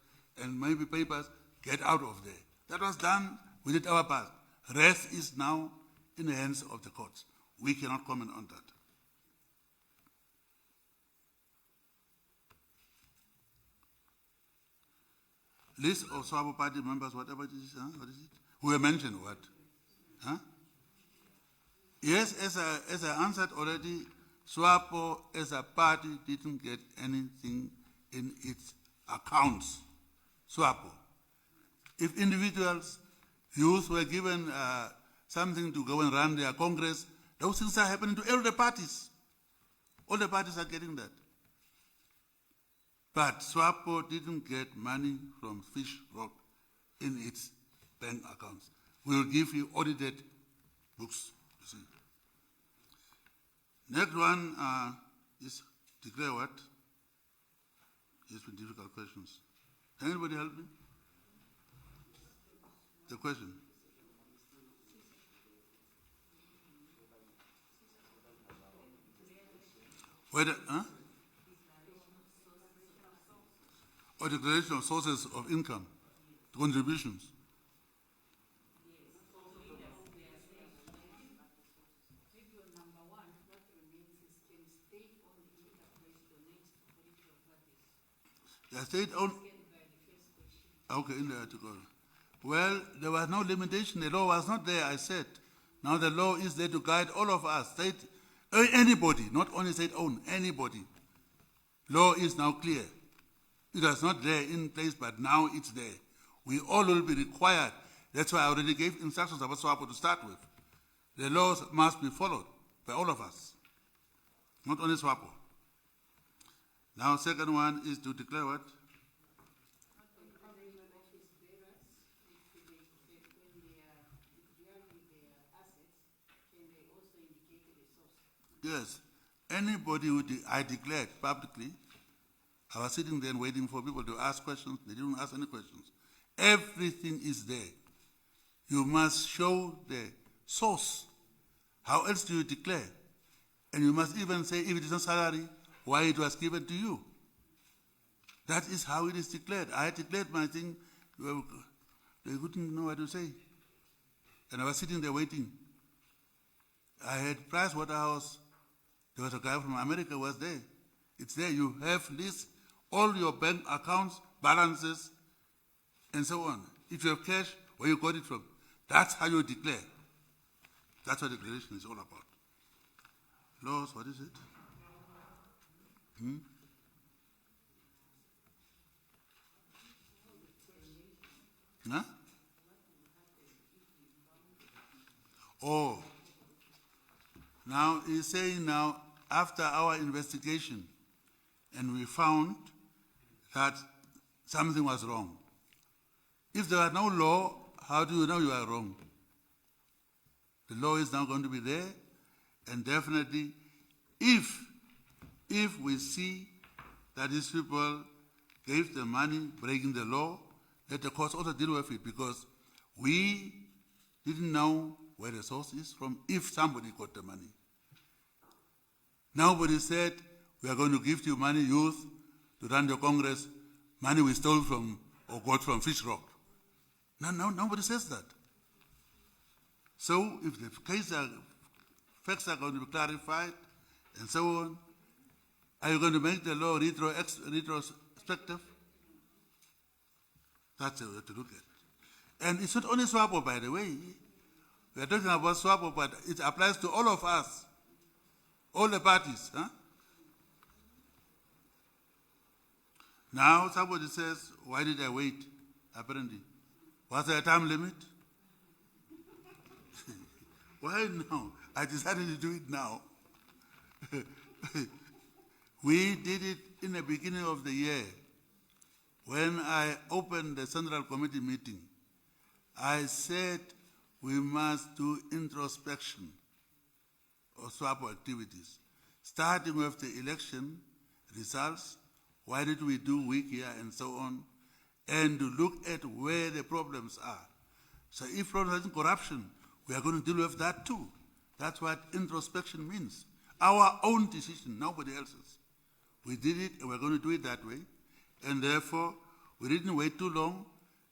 and maybe papers, get out of there. That was done. We did our part. Rest is now in the hands of the courts. We cannot comment on that. List of Swapo party members, whatever it is, what is it? Who have mentioned what? Huh? Yes, as I answered already, Swapo as a party didn't get anything in its accounts. Swapo. If individuals, youth were given something to go and run their congress, those things are happening to all the parties. All the parties are getting that. But Swapo didn't get money from Fishrot in its bank accounts. We will give you audited books. You see. Next one is declare what? It's been difficult questions. Can anybody help me? The question. Whether, or declaration of sources of income, contributions. The state-owned. Okay, in the article. Well, there was no limitation. The law was not there, I said. Now the law is there to guide all of us. State, anybody, not only state-owned, anybody. Law is now clear. It was not there in place, but now it's there. We all will be required. That's why I already gave instructions about Swapo to start with. The laws must be followed by all of us, not only Swapo. Now, second one is to declare what? Yes. Anybody who I declared publicly, I was sitting there and waiting for people to ask questions. They didn't ask any questions. Everything is there. You must show the source. How else do you declare? And you must even say, if it is not salary, why it was given to you. That is how it is declared. I declared my thing. They wouldn't know what to say. And I was sitting there waiting. I had Price Waterhouse. There was a guy from America was there. It's there. You have list all your bank accounts, balances, and so on. If you have cash, where you got it from. That's how you declare. That's what declaration is all about. Laws, what is it? Huh? Oh. Now, he's saying now, after our investigation, and we found that something was wrong. If there was no law, how do you know you are wrong? The law is now going to be there, and definitely, if we see that these people gave the money breaking the law, let the courts also deal with it, because we didn't know where the source is from if somebody got the money. Nobody said, we are going to give you money, youth, to run your Congress, money we stole from or got from Fishrot. No, nobody says that. So if the facts are going to be clarified and so on, are you going to make the law retrospective? That's the way to look at it. And it's not only Swapo, by the way. We are talking about Swapo, but it applies to all of us, all the parties. Huh? Now somebody says, why did I wait? Apparently. Was there a time limit? Why now? I decided to do it now. We did it in the beginning of the year. When I opened the Central Committee meeting, I said we must do introspection of Swapo activities, starting with the election results, why did we do weak here and so on, and to look at where the problems are. So if problems are in corruption, we are going to deal with that too. That's what introspection means. Our own decision, nobody else's. We did it and we're going to do it that way. And therefore, we didn't wait too long.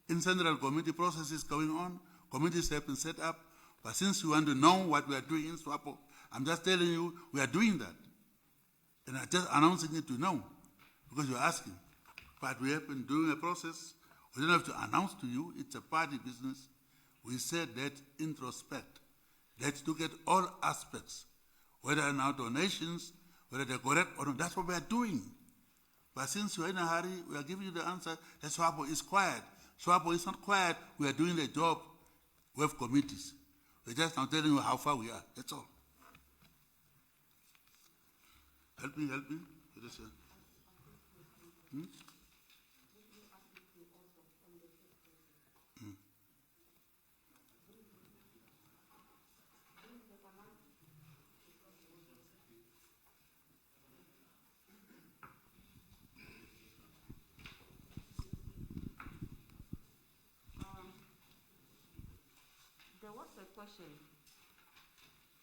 In Central Committee processes going on, committees have been set up. But since you want to know what we are doing in Swapo, I'm just telling you we are doing that. And I'm just announcing it to know, because you're asking. But we have been doing a process. We don't have to announce to you. It's a party business. We said let's introspect. Let's look at all aspects, whether now donations, whether they're correct or not. That's what we are doing. But since you're in a hurry, we are giving you the answer that Swapo is quiet. Swapo is not quiet. We are doing the job with committees. We're just now telling you how far we are. That's all. Help me. What is it? There was a question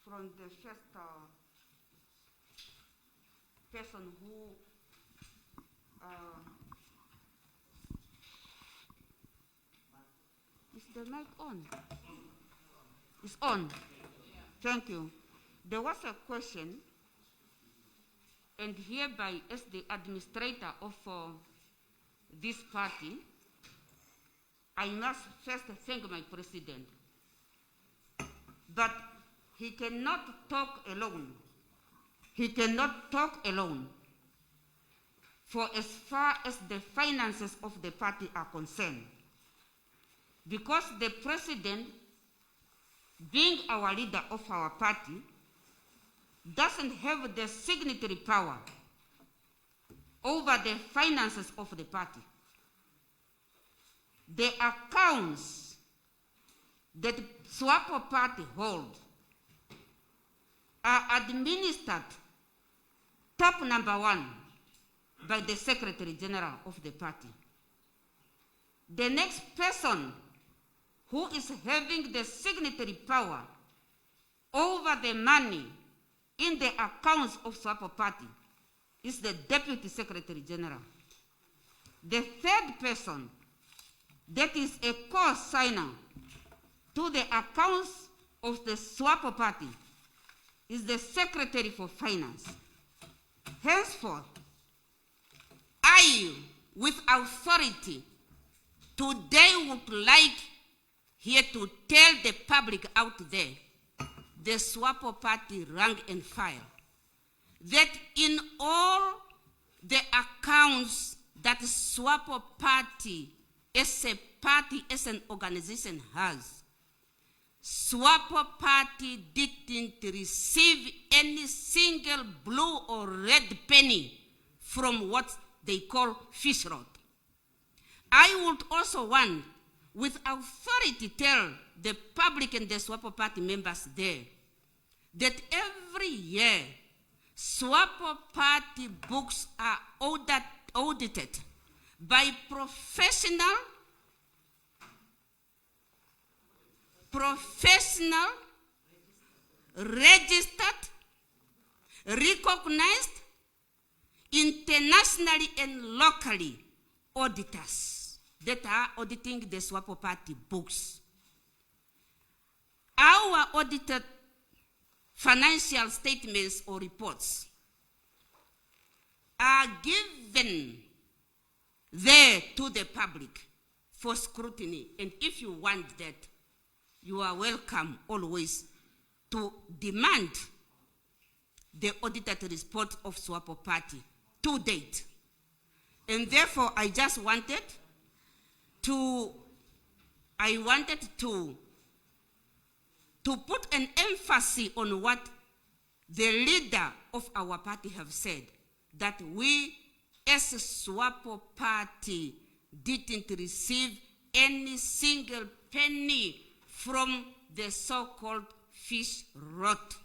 from the first person who is the mic on? It's on. Thank you. There was a question, and hereby, as the administrator of this party, I must first thank my president. But he cannot talk alone. He cannot talk alone. For as far as the finances of the party are concerned, because the president, being our leader of our party, doesn't have the signatory power over the finances of the party. The accounts that Swapo party hold are administered, top number 1, by the Secretary General of the party. The next person who is having the signatory power over the money in the accounts of Swapo Party is the Deputy Secretary General. The third person that is a co-signer to the accounts of the Swapo Party is the Secretary for Finance. Henceforth, I, with authority, today would like here to tell the public out there, the Swapo Party rank and file, that in all the accounts that Swapo Party as a party, as an organization has, Swapo Party didn't receive any single blue or red penny from what they call Fishrot. I would also want, with authority, tell the public and the Swapo Party members there that every year Swapo Party books are audited by professional, registered, recognized, internationally and locally auditors that are auditing the Swapo Party books. Our audited financial statements or reports are given there to the public for scrutiny. And if you want that, you are welcome always to demand the audited report of Swapo Party to date. And therefore, I just wanted to put an emphasis on what the leader of our party have said, that we as a Swapo Party didn't receive any single penny from the so-called Fishrot.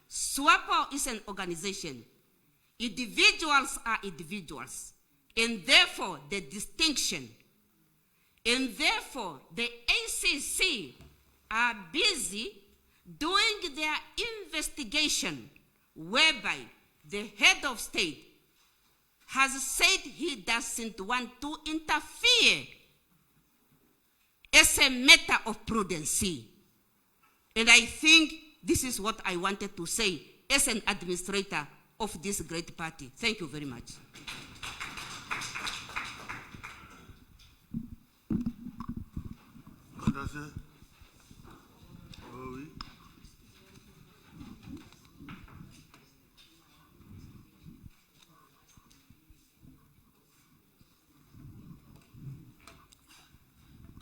Swapo is an organization. Individuals are individuals, and therefore the distinction, and therefore the ACC are busy doing their investigation, whereby the head of state has said he doesn't want to interfere as a matter of prudency. And I think this is what I wanted to say as an administrator of this great party. Thank you very much.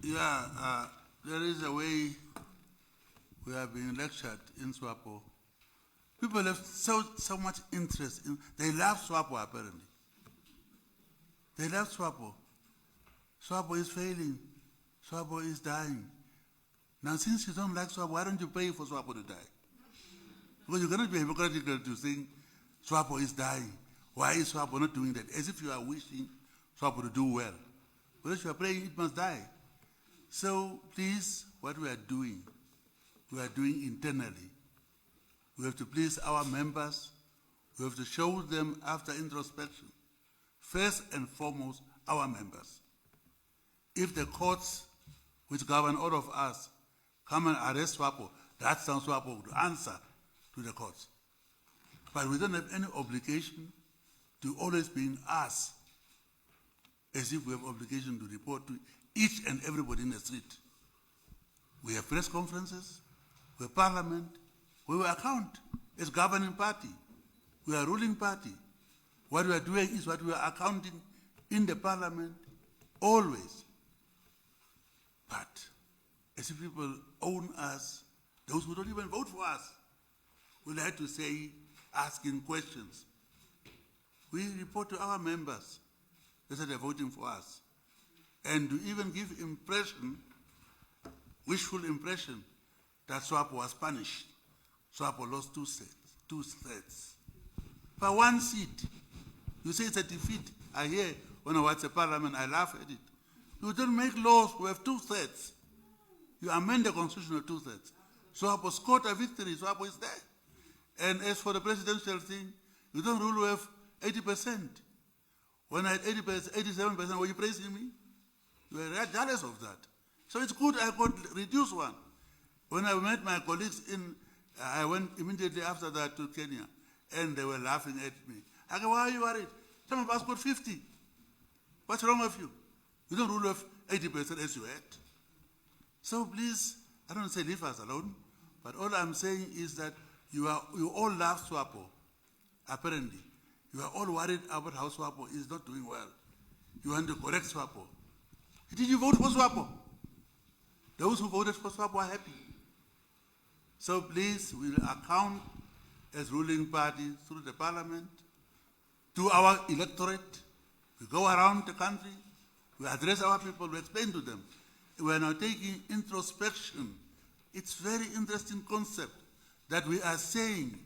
Yeah, there is a way we have been lectured in Swapo. People have so much interest in, they love Swapo apparently. They love Swapo. Swapo is failing. Swapo is dying. Now since you don't like Swapo, why don't you pray for Swapo to die? Because you cannot be hypocritical to think Swapo is dying. Why is Swapo not doing that? As if you are wishing Swapo to do well. But if you are praying, it must die. So please, what we are doing internally. We have to please our members. We have to show them after introspection. First and foremost, our members. If the courts which govern all of us come and arrest Swapo, that's how Swapo would answer to the courts. But we don't have any obligation to always being us, as if we have obligation to report to each and everybody in the street. We have press conferences, we have parliament, we will account as governing party. We are ruling party. What we are doing is what we are accounting in the parliament always. But as if people own us, those who don't even vote for us will have to say, asking questions. We report to our members that they're voting for us. And to even give impression, wishful impression, that Swapo was punished. Swapo lost 2 seats. 2/3. For one seat, you say it's a defeat. I hear when I watch the parliament, I laugh at it. You don't make laws who have 2/3. You amend the constitution of 2/3. Swapo scored a victory, Swapo is there. And as for the presidential thing, you don't rule with 80%. When I had 80%, 87%, were you praising me? You were jealous of that. So it's good I could reduce one. When I met my colleagues I went immediately after that to Kenya, and they were laughing at me. I go, why are you worried? Some of us got 50. What's wrong with you? You don't rule with 80% as you had. So please, I don't say leave us alone, but all I'm saying is that you all love Swapo, apparently. You are all worried about how Swapo is not doing well. You want to correct Swapo. Did you vote for Swapo? Those who voted for Swapo are happy. So please, we'll account as ruling party through the parliament to our electorate. We go around the country, we address our people, we explain to them. We are now taking introspection. It's a very interesting concept that we are saying,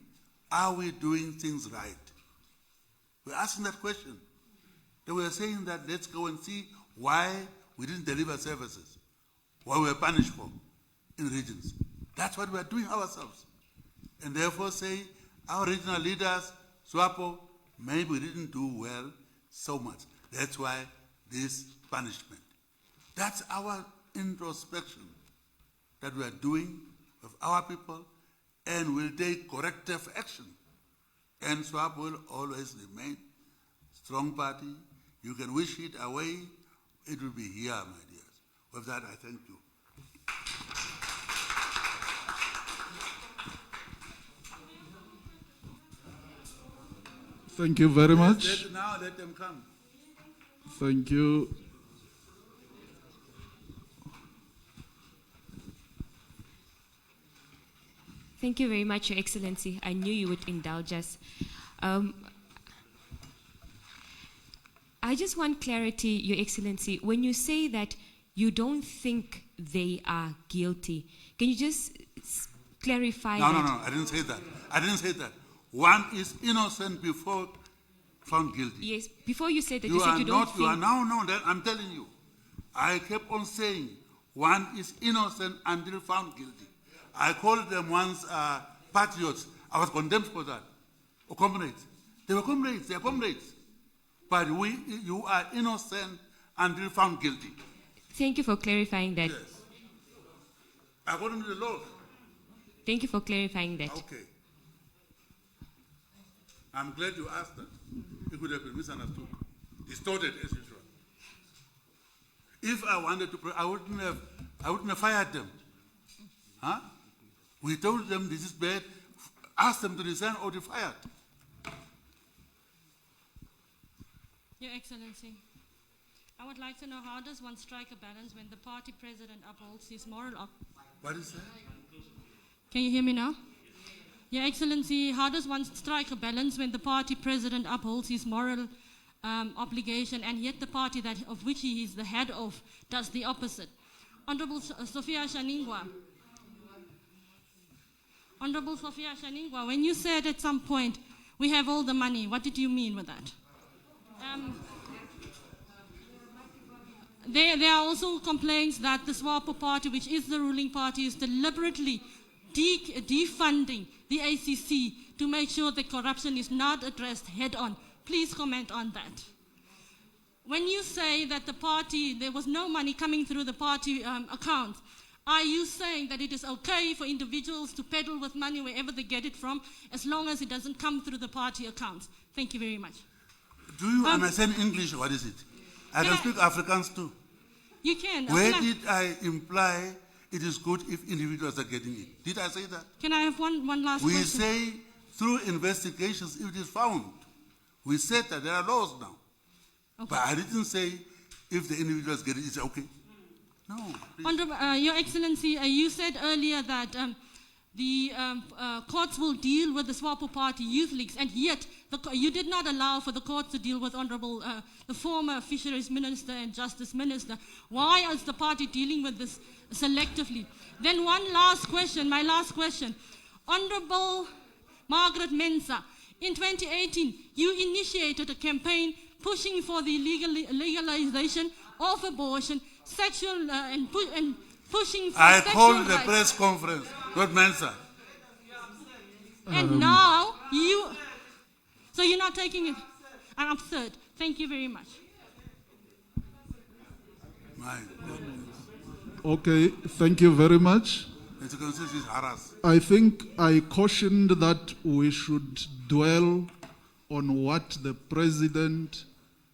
are we doing things right? We're asking that question. Then we are saying that let's go and see why we didn't deliver services, what we were punished for in regions. That's what we are doing ourselves. And therefore say, our regional leaders, Swapo, maybe we didn't do well so much. That's why this punishment. That's our introspection that we are doing with our people, and will take corrective action. And Swapo will always remain strong party. You can wish it away, it will be here, my dears. With that, I thank you. Thank you very much. Now let them come. Thank you. Thank you very much, Your Excellency. I knew you would indulge us. I just want clarity, Your Excellency. When you say that you don't think they are guilty, can you just clarify that? No, I didn't say that. I didn't say that. One is innocent before found guilty. Yes, before you said that, you said you don't think. I'm telling you. I kept on saying one is innocent until found guilty. I called them once patriots. I was condemned for that. Or comrades. They were comrades. They are comrades. But you are innocent until found guilty. Thank you for clarifying that. Yes. According to the law. Thank you for clarifying that. Okay. I'm glad you asked that. It could have been misunderstood. Distorted as usual. If I wanted to, I wouldn't have fired them. Huh? We told them this is bad, ask them to resign or to be fired. Your Excellency, I would like to know, how does one strike a balance when the party president upholds his moral... What is that? Can you hear me now? Your Excellency, how does one strike a balance when the party president upholds his moral obligation, and yet the party of which he is the head of does the opposite? Honorable Sophia Shaningwa, when you said at some point, we have all the money, what did you mean with that? There are also complaints that the Swapo party, which is the ruling party, is deliberately defunding the ACC to make sure that corruption is not addressed head-on. Please comment on that. When you say that the party, there was no money coming through the party accounts, are you saying that it is okay for individuals to peddle with money wherever they get it from, as long as it doesn't come through the party accounts? Thank you very much. Do you understand English? What is it? I can speak Afrikaans too. You can. Where did I imply it is good if individuals are getting it? Did I say that? Can I have one last question? We say through investigations if it is found. We said that there are laws now. Okay. But I didn't say if the individuals get it, it's okay. No. Honorable, Your Excellency, you said earlier that the courts will deal with the Swapo party youth leagues, and yet you did not allow for the courts to deal with Honorable the former Fisheries Minister and Justice Minister. Why is the party dealing with this selectively? Then one last question, my last question. Honorable Margaret Mensah. In 2018, you initiated a campaign pushing for the legalization of abortion, sexual and pushing for I sexual called the rights. press conference, not Mensa. And now so you're not taking it. I'm absurd. Thank you very much. My goodness. Okay, thank you very much. It's considered harass. I think I cautioned that we should dwell on what the president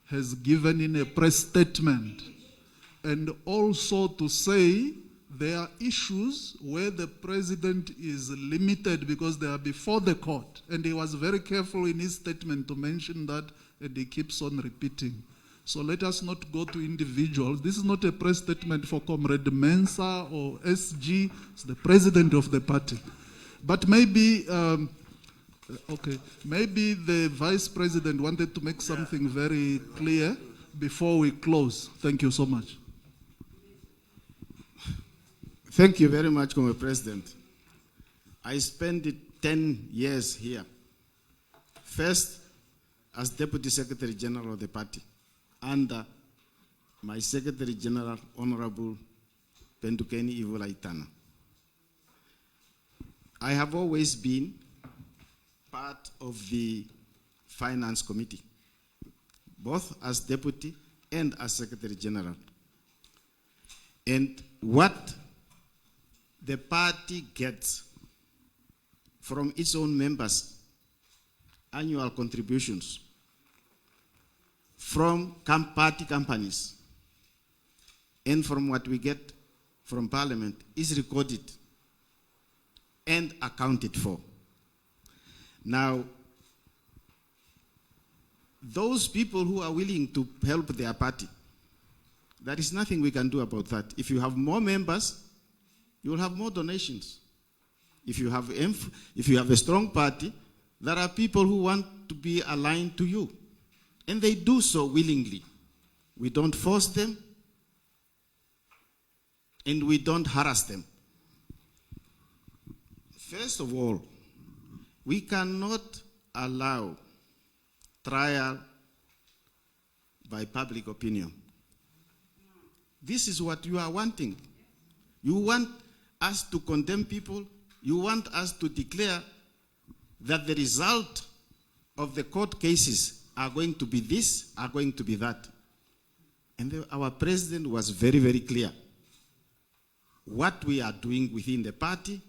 has given in a press statement, and also to say there are issues where the president is limited because they are before the court, and he was very careful in his statement to mention that, and he keeps on repeating. So let us not go to individuals. This is not a press statement for Comrade Mensah or SG. It's the president of the party. But maybe, maybe the vice president wanted to make something very clear before we close. Thank you so much. Thank you very much, Comrade President. I spent 10 years here. First, as Deputy Secretary General of the party, under my Secretary General, Honorable Pendukeni Ivulaitana. I have always been part of the Finance Committee, both as Deputy and as Secretary General. And what the party gets from its own members' annual contributions, from party companies, and from what we get from Parliament is recorded and accounted for. Now, those people who are willing to help their party, there is nothing we can do about that. If you have more members, you will have more donations. If you have a strong party, there are people who want to be aligned to you. And they do so willingly. We don't force them, and we don't harass them. First of all, we cannot allow trial by public opinion. This is what you are wanting. You want us to condemn people. You want us to declare that the result of the court cases are going to be this, are going to be that. And our president was very, very clear what we are doing within the party,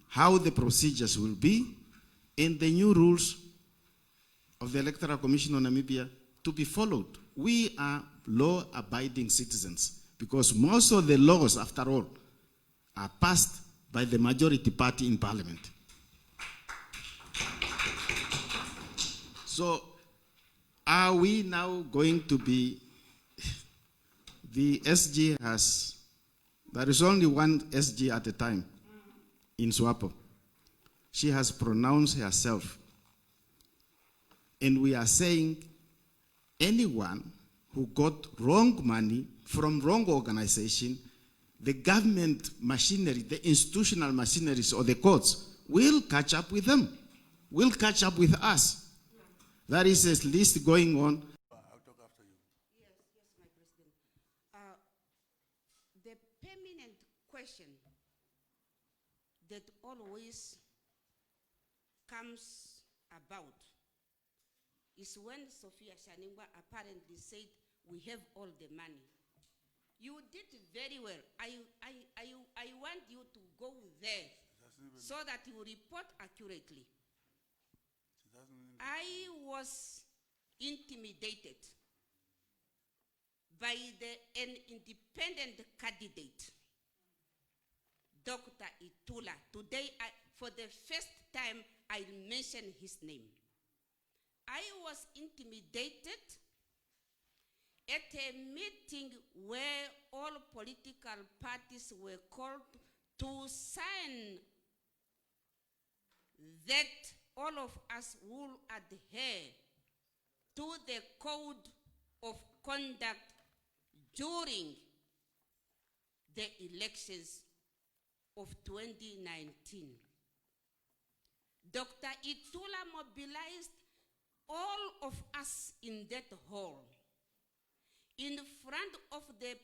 how the procedures will be, and the new rules of the Electoral Commission of Namibia to be followed. We are law-abiding citizens because most of the laws, after all, are passed by the majority party in Parliament. So, are we now going to be, the SG has, there is only one SG at a time in Swapo. She has pronounced herself. And we are saying anyone who got wrong money from wrong organization, the government machinery, the institutional machineries or the courts will catch up with them, will catch up with us. There is a list going on. I'll talk after you. Yes, my President. The permanent question that always comes about is when Sophia Shaningwa apparently said, we have all the money. You did very well. I want you to go there so that you report accurately. I was intimidated by an independent candidate, Dr. Itula. Today, for the first time, I mention his name. I was intimidated at a meeting where all political parties were called to sign that all of us will adhere to the code of conduct during the elections of 2019. Dr. Itula mobilized all of us in that hall in front of the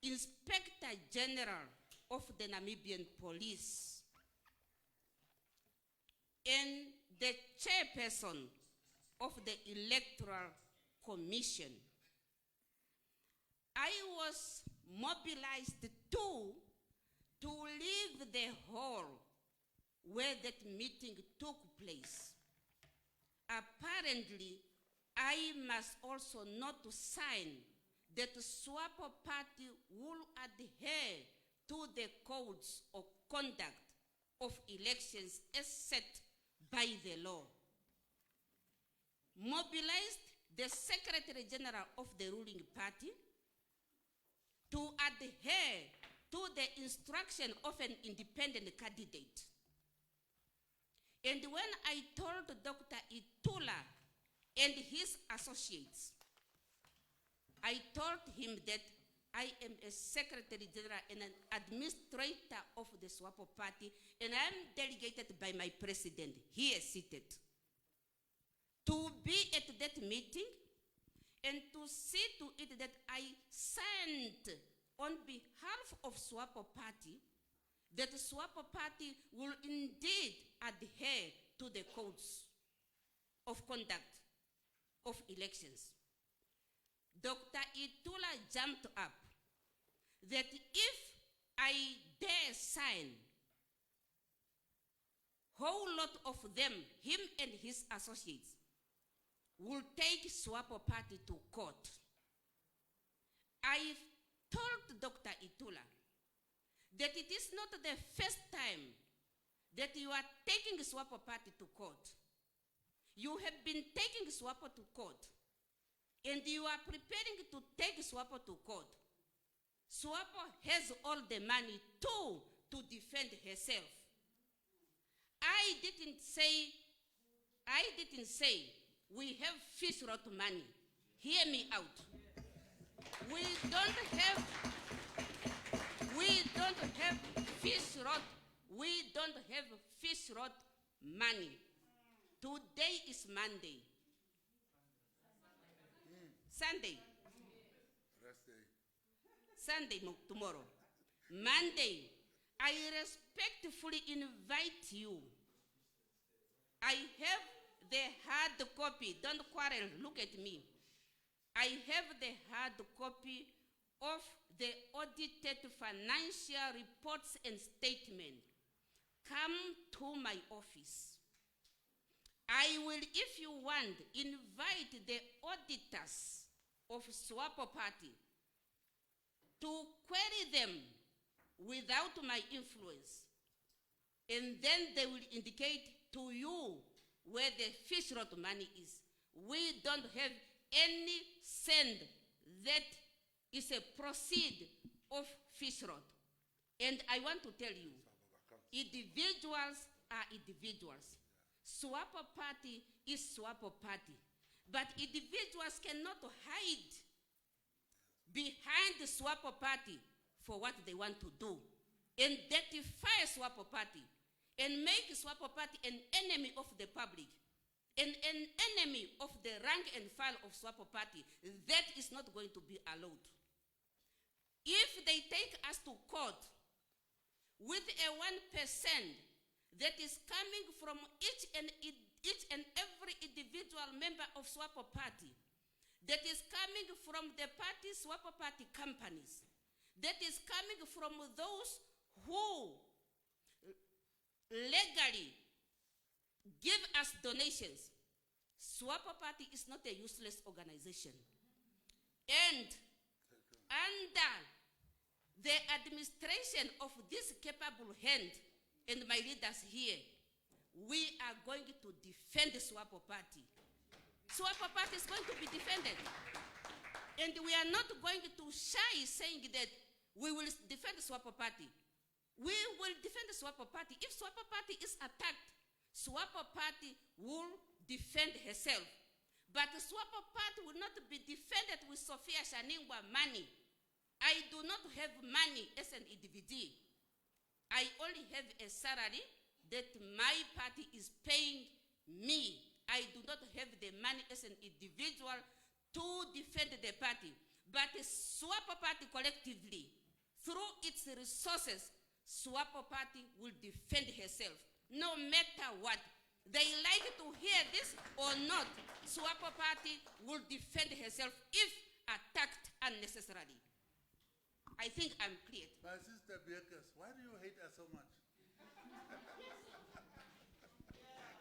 Inspector General of the Namibian Police and the chairperson of the Electoral Commission. I was mobilized to leave the hall where that meeting took place. Apparently, I must also not to sign that Swapo Party will adhere to the codes of conduct of elections as set by the law. Mobilized the Secretary General of the ruling party to adhere to the instruction of an independent candidate. And when I told Dr. Itula and his associates, I told him that I am a Secretary General and an administrator of the Swapo Party, and I am delegated by my president, here seated, to be at that meeting and to see to it that I signed on behalf of Swapo Party that the Swapo Party will indeed adhere to the codes of conduct of elections. Dr. Itula jumped up that if I dare sign, whole lot of them, him and his associates, will take Swapo Party to court. I told Dr. Itula that it is not the first time that you are taking Swapo Party to court. You have been taking Swapo to court, and you are preparing to take Swapo to court. Swapo has all the money to defend herself. I didn't say we have Fishrot money. Hear me out. We don't have Fishrot money. Today is Monday. Sunday. Rest day. Sunday tomorrow. Monday, I respectfully invite you. I have the hard copy. Don't quarrel, look at me. I have the hard copy of the audited financial reports and statement. Come to my office. I will, if you want, invite the auditors of Swapo Party to query them without my influence. And then they will indicate to you where the Fishrot money is. We don't have any cent that is a proceed of Fishrot. And I want to tell you, individuals are individuals. Swapo Party is Swapo Party. But individuals cannot hide behind the Swapo Party for what they want to do. And identify Swapo Party and make Swapo Party an enemy of the public and an enemy of the rank and file of Swapo Party. That is not going to be allowed. If they take us to court with a 1% that is coming from each and every individual member of Swapo Party, that is coming from the party Swapo Party companies, that is coming from those who legally give us donations. Swapo Party is not a useless organization. And under the administration of this capable hand and my leaders here, we are going to defend the Swapo Party. Swapo Party is going to be defended. And we are not going to shy saying that we will defend the Swapo Party. We will defend the Swapo Party. If Swapo Party is attacked, Swapo Party will defend herself. But the Swapo Party will not be defended with Sophia Shaningwa money. I do not have money as an individual. I only have a salary that my party is paying me. I do not have the money as an individual to defend the party. But the Swapo party collectively, through its resources, Swapo party will defend herself, no matter what. They like to hear this or not, Swapo party will defend herself if attacked unnecessarily. I think I'm clear. My sister Beatrice, why do you hate us so much?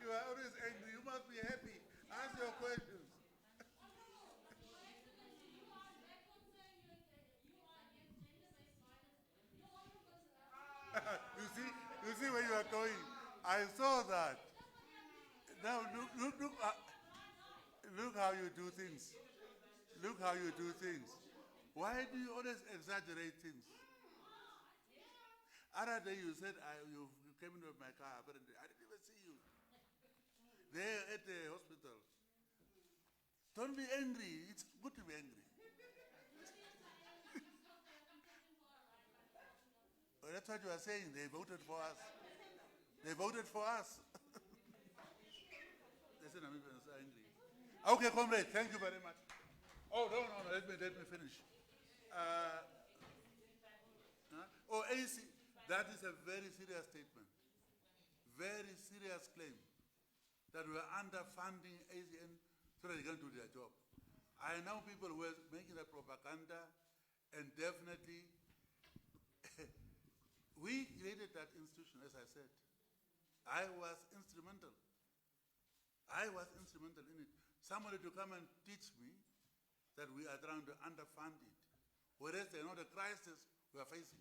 You are always angry. You must be happy. Ask your questions. you see where you are going. I saw that. Now look how you do things. Look how you do things. Why do you always exaggerate things? Other day you said you came into my car. Apparently, I didn't even see you. There at the hospital. Don't be angry. It's good to be angry. Well, that's what you are saying. They voted for us. They voted for us. They said Namibians are angry. Okay, comrade, thank you very much. Oh, no, let me finish. AC, that is a very serious statement. Very serious claim that we are underfunding ACN so that they can do their job. I know people who are making that propaganda, and definitely we created that institution, as I said. I was instrumental. In it. Somebody to come and teach me that we are trying to underfund it, whereas they know the crisis we are facing.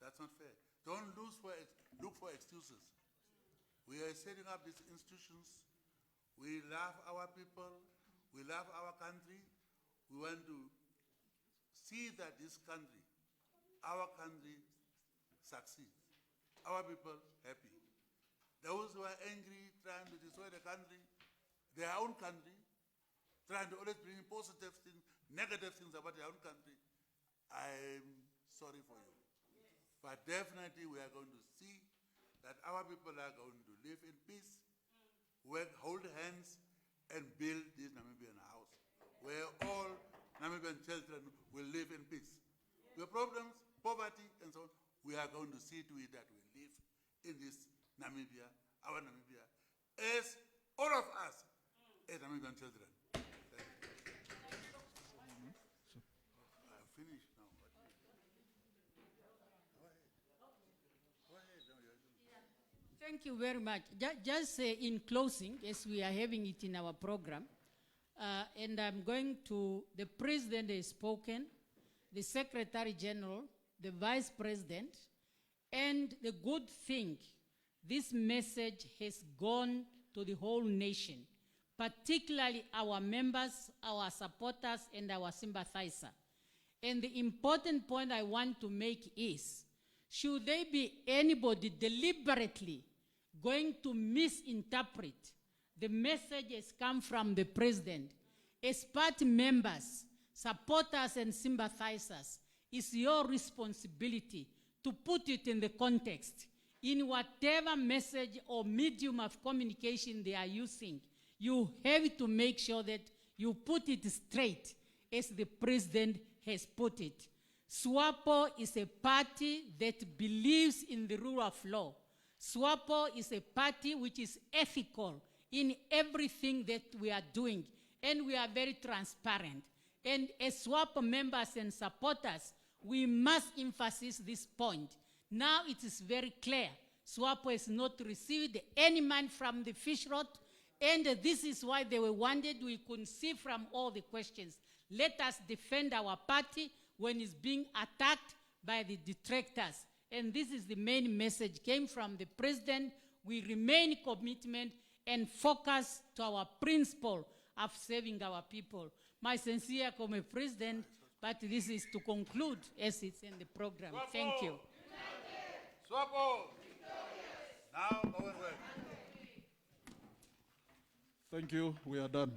That's not fair. Don't look for excuses. We are setting up these institutions. We love our people. We love our country. We want to see that this country, our country, succeeds. Our people happy. Those who are angry, trying to destroy the country, their own country, trying to always bring positive things, negative things about their own country, I'm sorry for you. But definitely we are going to see that our people are going to live in peace, work, hold hands, and build this Namibian house, where all Namibian children will live in peace. The problems, poverty, and so on, we are going to see to it that we live in this Namibia, our Namibia, as all of us, as Namibian children. I'm finished now. Go ahead. Thank you very much. Just in closing, as we are having it in our program, and I'm going to, the President has spoken, the Secretary General, the Vice President, and the good thing, this message has gone to the whole nation, particularly our members, our supporters, and our sympathizers. And the important point I want to make is, should there be anybody deliberately going to misinterpret the message has come from the President, as party members, supporters, and sympathizers, it's your responsibility to put it in the context. In whatever message or medium of communication they are using, you have to make sure that you put it straight as the President has put it. Swapo is a party that believes in the rule of law. Swapo is a party which is ethical in everything that we are doing, and we are very transparent. And as Swapo members and supporters, we must emphasize this point. Now it is very clear, Swapo has not received any money from the Fishrot, and this is why they were wanted. We couldn't see from all the questions. Let us defend our party when it's being attacked by the detractors. And this is the main message came from the President. We remain committed and focus to our principle of saving our people. My sincere como President, but this is to conclude as it's in the program. Swapo. Thank you. Swapo! Now, go and work. Thank you. We are done.